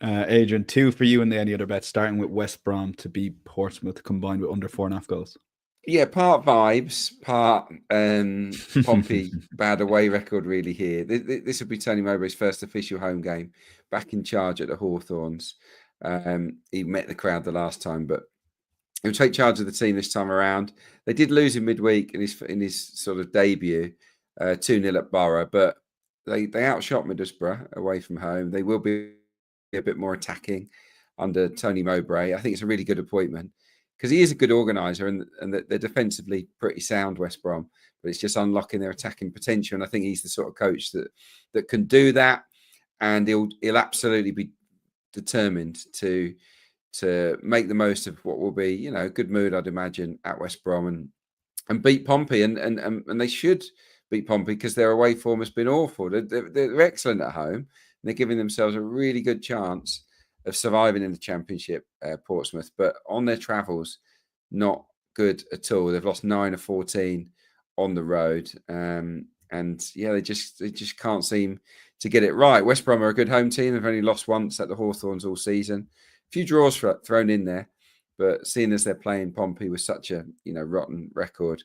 Adrian, 2 for you and any other bets, starting with West Brom to beat Portsmouth combined with under 4.5 goals. Yeah, part vibes, part Pompey bad away record really here. This will be Tony Mowbray's first official home game, back in charge at the Hawthorns. He met the crowd the last time, but he'll take charge of the team this time around. They did lose in midweek in his sort of debut, 2-0 at Borough, but they outshot Middlesbrough away from home. They will be a bit more attacking under Tony Mowbray. I think it's a really good appointment, because he is a good organiser and they're defensively pretty sound, West Brom, but it's just unlocking their attacking potential. And I think he's the sort of coach that can do that, and he'll absolutely be determined to make the most of what will be, a good mood, I'd imagine, at West Brom and beat Pompey. And they should beat Pompey because their away form has been awful. They're excellent at home, and they're giving themselves a really good chance of surviving in the Championship, Portsmouth, but on their travels, not good at all. They've lost 9 of 14 on the road, and yeah, they just can't seem to get it right. West Brom are a good home team. They've only lost once at the Hawthorns all season. A few draws thrown in there, but seeing as they're playing Pompey with such a rotten record,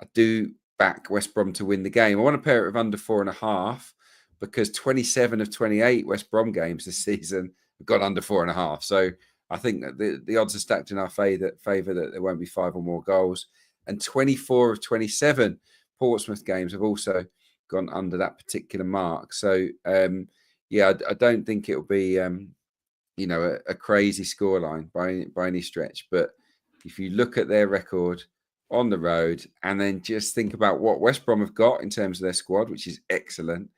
I do back West Brom to win the game. I want to pair it with under 4.5 because 27 of 28 West Brom games this season have got under 4.5. So I think that the odds are stacked in our favour that there won't be 5 or more goals. And 24 of 27 Portsmouth games have also gone under that particular mark. So, I don't think it'll be, a crazy scoreline by any stretch. But if you look at their record on the road and then just think about what West Brom have got in terms of their squad, which is excellent,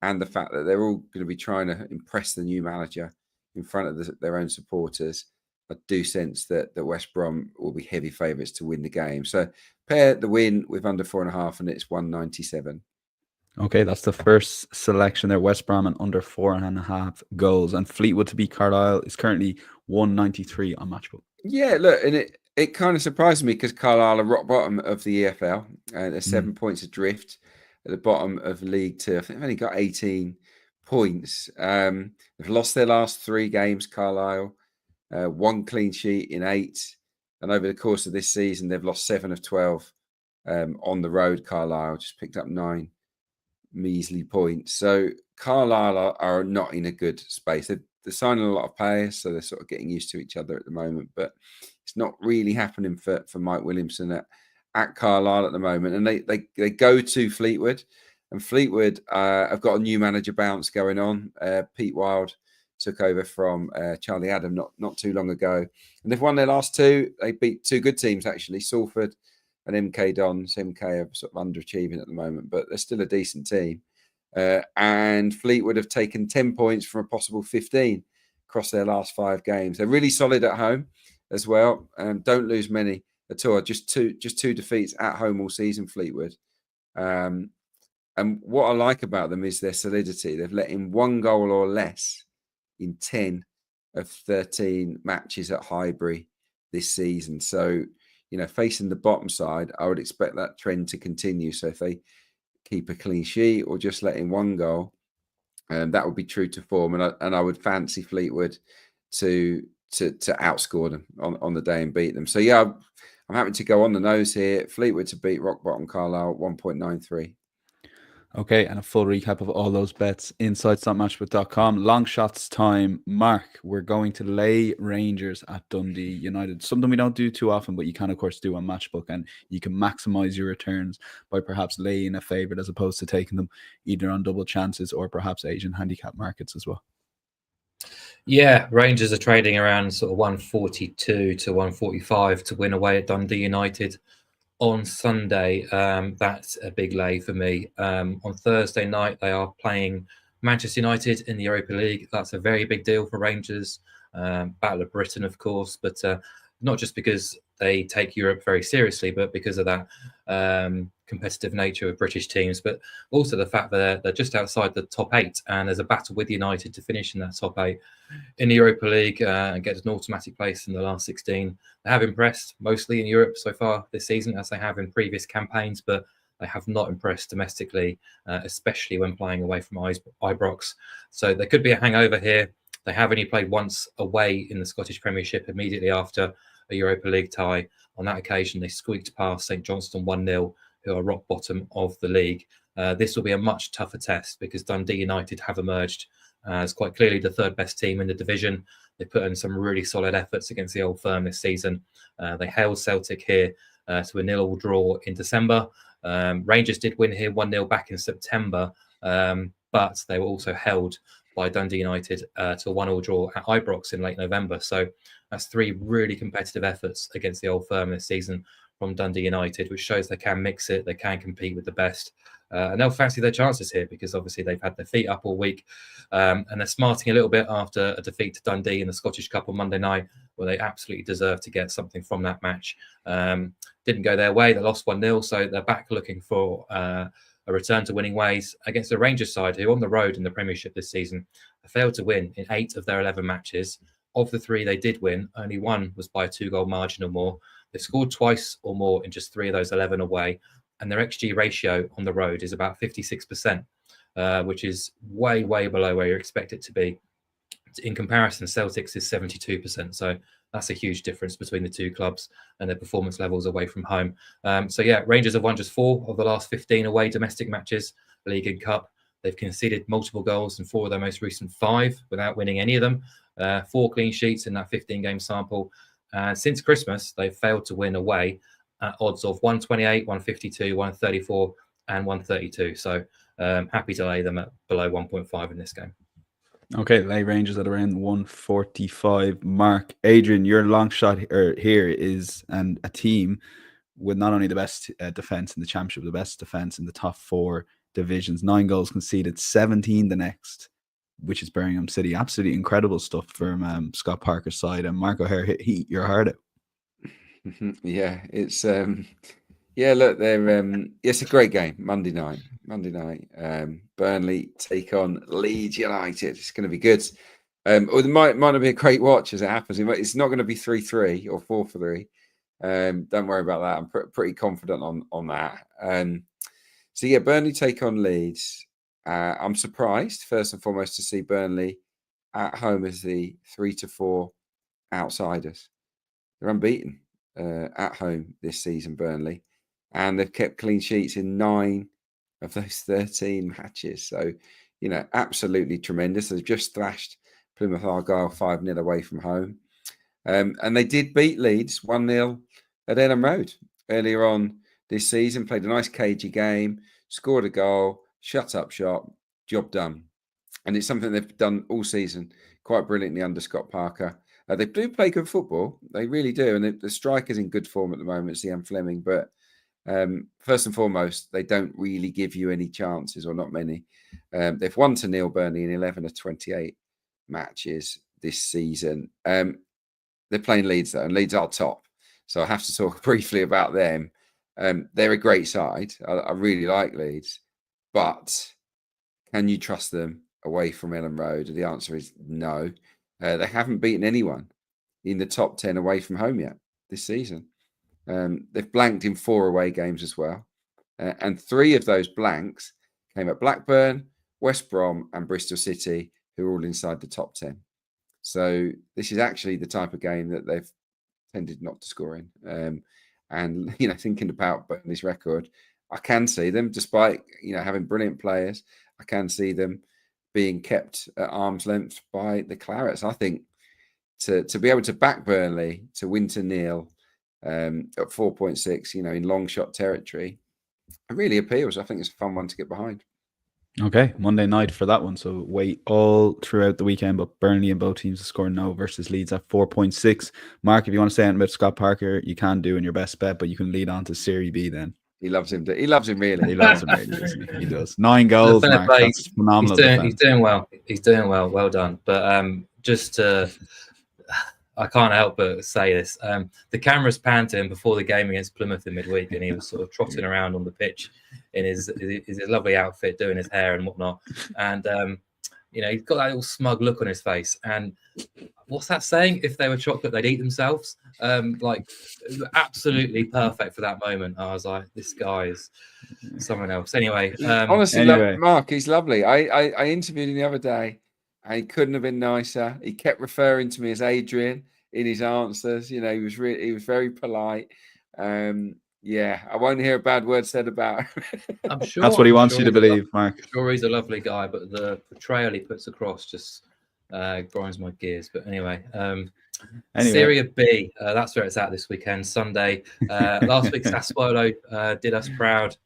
and the fact that they're all going to be trying to impress the new manager in front of their own supporters, I do sense that West Brom will be heavy favourites to win the game. So pair the win with under 4.5 and it's 197. Okay, that's the first selection there. West Brom and under 4.5 goals. And Fleetwood to beat Carlisle is currently 193 on Matchbook. Yeah, look, and it kind of surprised me because Carlisle are rock bottom of the EFL. They're 7 points adrift at the bottom of League 2. I think they've only got 18 points. They've lost their last 3 games, Carlisle. 1 clean sheet in 8. And over the course of this season, they've lost 7 of 12 on the road. Carlisle just picked up 9 measly points. So Carlisle are not in a good space. They're signing a lot of players, so they're sort of getting used to each other at the moment. But it's not really happening for Mike Williamson at Carlisle at the moment. And they go to Fleetwood. And Fleetwood have got a new manager bounce going on. Pete Wild took over from Charlie Adam not too long ago. And they've won their last 2. They beat 2 good teams, actually, Salford and MK Dons. MK are sort of underachieving at the moment, but they're still a decent team. And Fleetwood have taken 10 points from a possible 15 across their last 5 games. They're really solid at home as well, and don't lose many at all. Just two defeats at home all season, Fleetwood. And what I like about them is their solidity. They've let in 1 goal or less in 10 of 13 matches at Highbury this season. So, facing the bottom side, I would expect that trend to continue. So if they keep a clean sheet or just let in 1 goal, that would be true to form. And I would fancy Fleetwood to outscore them on the day and beat them. So yeah, I'm happy to go on the nose here. Fleetwood to beat rock bottom Carlisle 1.93. Okay, and a full recap of all those bets inside StopMatchbook.com. Long shots time. Mark, we're going to lay Rangers at Dundee United. Something we don't do too often, but you can, of course, do on Matchbook, and you can maximize your returns by perhaps laying a favourite as opposed to taking them either on double chances or perhaps Asian handicap markets as well. Yeah, Rangers are trading around sort of 142 to 145 to win away at Dundee United on Sunday. That's a big lay for me. On Thursday night, they are playing Manchester United in the Europa League. That's a very big deal for Rangers. Battle of Britain, of course, but not just because they take Europe very seriously, but because of that competitive nature of British teams, but also the fact that they're just outside the top 8, and there's a battle with United to finish in that top 8 in the Europa League and get an automatic place in the last 16. They have impressed mostly in Europe so far this season, as they have in previous campaigns, but they have not impressed domestically, especially when playing away from Ibrox. So there could be a hangover here. They have only played once away in the Scottish Premiership immediately after a Europa League tie. On that occasion, they squeaked past St Johnstone 1-0, who are rock bottom of the league. This will be a much tougher test because Dundee United have emerged as quite clearly the 3rd best team in the division. They put in some really solid efforts against the Old Firm this season. They hailed Celtic here to a 0-0 draw in December. Rangers did win here 1-0 back in September, but they were also held by Dundee United to a 1-1 draw at Ibrox in late November. So that's 3 really competitive efforts against the Old Firm this season from Dundee United, which shows they can mix it, they can compete with the best. And they'll fancy their chances here because obviously they've had their feet up all week and they're smarting a little bit after a defeat to Dundee in the Scottish Cup on Monday night, where they absolutely deserve to get something from that match. Didn't go their way, they lost 1-0, so they're back looking for a return to winning ways against the Rangers side, who on the road in the Premiership this season have failed to win in 8 of their 11 matches. Of the 3 they did win, only 1 was by a 2-goal margin or more. They've scored twice or more in just 3 of those 11 away, and their XG ratio on the road is about 56%, which is way, way below where you expect it to be. In comparison, Celtics is 72%, so That's a huge difference between the two clubs and their performance levels away from home. So yeah, Rangers have won just 4 of the last 15 away domestic matches, League and Cup. They've conceded multiple goals in 4 of their most recent 5 without winning any of them. 4 clean sheets in that 15-game sample. Since Christmas, they've failed to win away at odds of 128, 152, 134, and 132. So happy to lay them at below 1.5 in this game. Okay, lay Rangers at around 145 mark. Adrian, your long shot here is a team with not only the best defense in the championship, the best defense in the top 4 divisions. 9 goals conceded, 17 the next, which is Birmingham City. Absolutely incredible stuff from Scott Parker's side. And Mark O'Haire hit your heart out. Yeah, it's look, they're it's a great game. Monday night. Burnley take on Leeds United. It's going to be good. Or it might not be a great watch as it happens. It's not going to be 3-3 or 4-3. Don't worry about that. I'm pretty confident on that. So yeah, Burnley take on Leeds. I'm surprised, first and foremost, to see Burnley at home as the 3-4 outsiders. They're unbeaten at home this season, Burnley, and they've kept clean sheets in 9 of those 13 matches. So, absolutely tremendous. They've just thrashed Plymouth Argyle 5-0 away from home. And they did beat Leeds 1-0 at Ellen Road earlier on this season. Played a nice cagey game, scored a goal, shut up shop, job done. And it's something they've done all season quite brilliantly under Scott Parker. They do play good football. They really do. And the striker's in good form at the moment, Ian Fleming. But first and foremost, they don't really give you any chances, or not many. They've won to nil Burnley in 11 of 28 matches this season. They're playing Leeds, though, and Leeds are top. So I have to talk briefly about them. They're a great side. I really like Leeds. But can you trust them away from Ellen Road? The answer is no. They haven't beaten anyone in the top 10 away from home yet this season. They've blanked in 4 away games as well. And 3 of those blanks came at Blackburn, West Brom, and Bristol City, who are all inside the top 10. So this is actually the type of game that they've tended not to score in. And, thinking about Burnley's record, I can see them, despite, having brilliant players, I can see them being kept at arm's length by the Clarets. I think to be able to back Burnley to win to nil at 4.6, in long shot territory, it really appeals. I think it's a fun one to get behind. Okay, Monday night for that one. So wait all throughout the weekend, but Burnley and both teams to score no versus Leeds at 4.6. Mark, if you want to say anything about Scott Parker, you can do in your best bet, but you can lead on to Serie B then. He loves him. He loves him really. He loves him really, doesn't he? He does. 9 goals, Mark. That's phenomenal. He's doing well. He's doing well. Well done. But I can't help but say this. The cameras panned to him before the game against Plymouth in midweek, and he was sort of trotting around on the pitch in his lovely outfit, doing his hair and whatnot. And he's got that little smug look on his face. And what's that saying? If they were chocolate, they'd eat themselves. Absolutely perfect for that moment. I was like, this guy is someone else. Anyway, honestly, Mark, he's lovely. I interviewed him the other day, and he couldn't have been nicer. He kept referring to me as Adrian in his answers. He was very polite. I won't hear a bad word said about him. I'm sure that's what he wants you to believe, Mark. I'm sure he's a lovely guy, but the portrayal he puts across just grinds my gears. But anyway. Serie B, that's where it's at this weekend, Sunday. Last week, Sassuolo did us proud,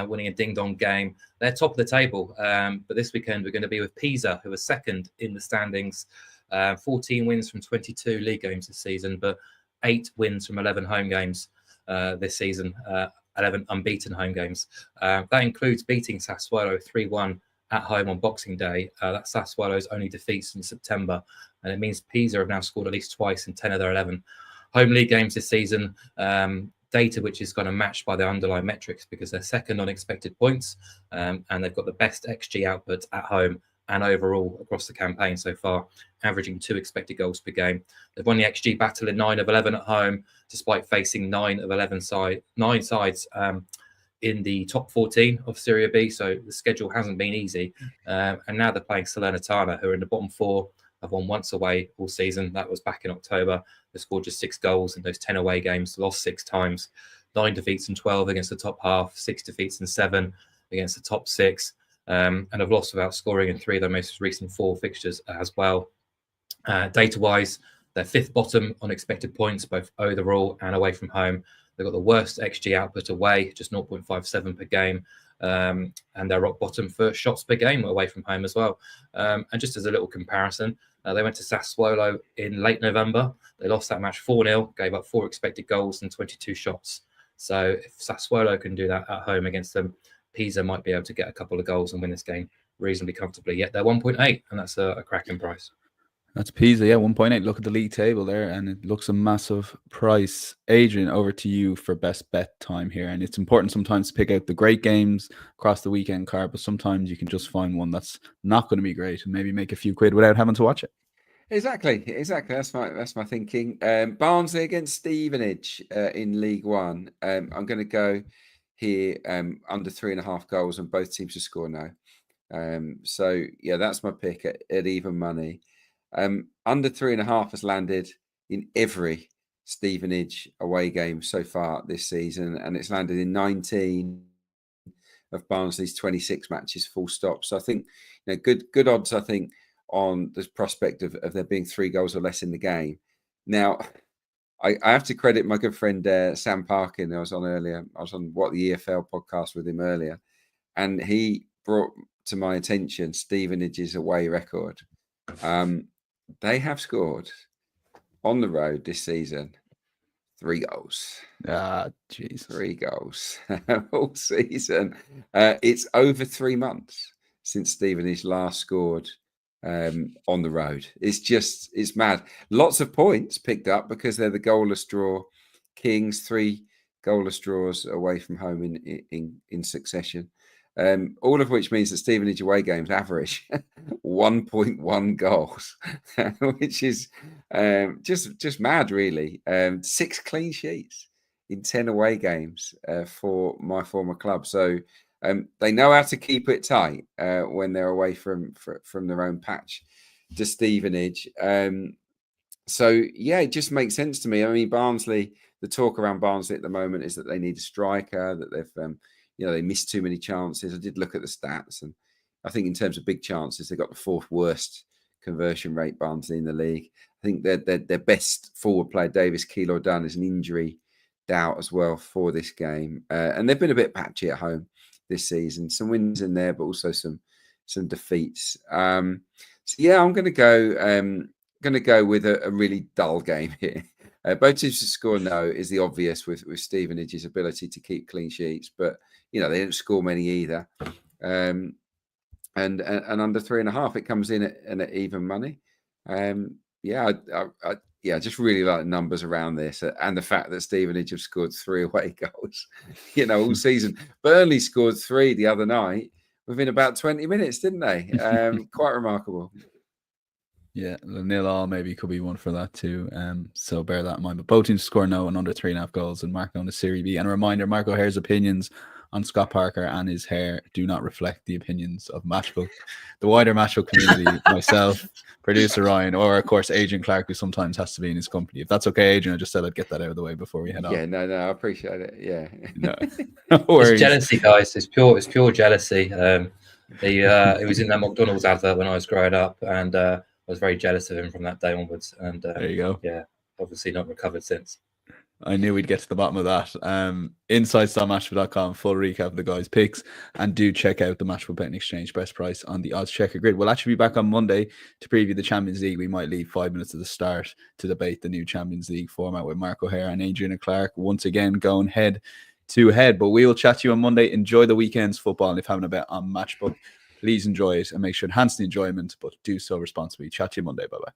winning a ding-dong game. They're top of the table, but this weekend we're going to be with Pisa, who are second in the standings. 14 wins from 22 league games this season, but 8 wins from 11 home games this season, 11 unbeaten home games. That includes beating Sassuolo 3-1 at home on Boxing Day. That's Sassuolo's only defeat since September, and it means Pisa have now scored at least twice in 10 of their 11 home league games this season. Data which is kind of matched by their underlying metrics, because they're second on expected points, and they've got the best XG output at home and overall across the campaign so far, averaging 2 expected goals per game. They've won the XG battle in 9 of 11 at home, despite facing 9 sides in the top 14 of Serie B. So the schedule hasn't been easy. And now they're playing Salernitana, who are in the bottom 4 have won once away all season. That was back in October. They scored just 6 goals in those 10 away games, lost 6 times, 9 defeats and 12 against the top half, 6 defeats and 7 against the top 6, and have lost without scoring in 3 of their most recent 4 fixtures as well. Data-wise, they're 5th bottom on expected points, both overall and away from home. They've got the worst XG output away, just 0.57 per game. And they're rock bottom for shots per game away from home as well. And just as a little comparison, they went to Sassuolo in late November. They lost that match 4-0, gave up 4 expected goals and 22 shots. So if Sassuolo can do that at home against them, Pisa might be able to get a couple of goals and win this game reasonably comfortably. Yet they're 1.8, and that's a cracking price. That's Pisa, yeah, 1.8. Look at the league table there, and it looks a massive price. Adrian, over to you for best bet time here. And it's important sometimes to pick out the great games across the weekend card, but sometimes you can just find one that's not going to be great and maybe make a few quid without having to watch it. Exactly. That's my thinking. Barnsley against Stevenage in League One. I'm going to go here under 3.5 goals, and both teams to score now. So yeah, that's my pick at even money. Under 3.5 has landed in every Stevenage away game so far this season, and it's landed in 19 of Barnsley's 26 matches, full stop. So I think, good odds, I think, on the prospect of there being 3 goals or less in the game. Now, I have to credit my good friend Sam Parkin, who I was on earlier. I was on the EFL podcast with him earlier, and he brought to my attention Stevenage's away record. They have scored on the road this season 3 goals. Jeez. 3 goals all season. It's over 3 months since Stevenage last scored on the road. It's mad. Lots of points picked up because they're the goalless draw kings. 3 goalless draws away from home in succession. All of which means that Stevenage away games average 1.1 goals, which is just mad, really. 6 clean sheets in 10 away games for my former club. So they know how to keep it tight when they're away from their own patch to Stevenage. So yeah, it just makes sense to me. I mean, Barnsley, the talk around Barnsley at the moment is that they need a striker, that they've they missed too many chances. I did look at the stats, and I think in terms of big chances, they got the 4th worst conversion rate, Barnsley, in the league. I think their best forward player, Davis Keillor-Dunn, is an injury doubt as well for this game. And they've been a bit patchy at home this season. Some wins in there, but also some defeats. So yeah, I'm going to go with a really dull game here. Both teams to score no is the obvious with Stevenage's ability to keep clean sheets, but they don't score many either. And under 3.5, it comes in at even money. I just really like the numbers around this, and the fact that Stevenage have scored 3 away goals, all season. Burnley scored 3 the other night within about 20 minutes, didn't they? Quite remarkable. Yeah, the 0-0 maybe could be one for that too. So bear that in mind. But both teams score no and under 3.5 goals, and Marco on the Serie B. And a reminder, Mark O'Haire's opinions on Scott Parker and his hair do not reflect the opinions of Matchbook, the wider Matchbook community, myself, producer Ryan, or of course Adrian Clarke, who sometimes has to be in his company. If that's okay, Adrian, I just said I'd get that out of the way before we head on. Yeah, no, I appreciate it. Yeah, no worries. It's jealousy, guys. It's pure jealousy. It was in that McDonald's advert when I was growing up, and I was very jealous of him from that day onwards. And there you go. Yeah, obviously not recovered since. I knew we'd get to the bottom of that. Insights.matchbook.com, full recap of the guys' picks, and do check out the Matchbook Betting Exchange best price on the odds checker grid. We'll actually be back on Monday to preview the Champions League. We might leave 5 minutes at the start to debate the new Champions League format with Mark O'Haire and Adrian Clarke once again going head to head. But we will chat to you on Monday. Enjoy the weekend's football, and if having a bet on Matchbook, please enjoy it and make sure it enhance the enjoyment, but do so responsibly. Chat to you Monday. Bye-bye.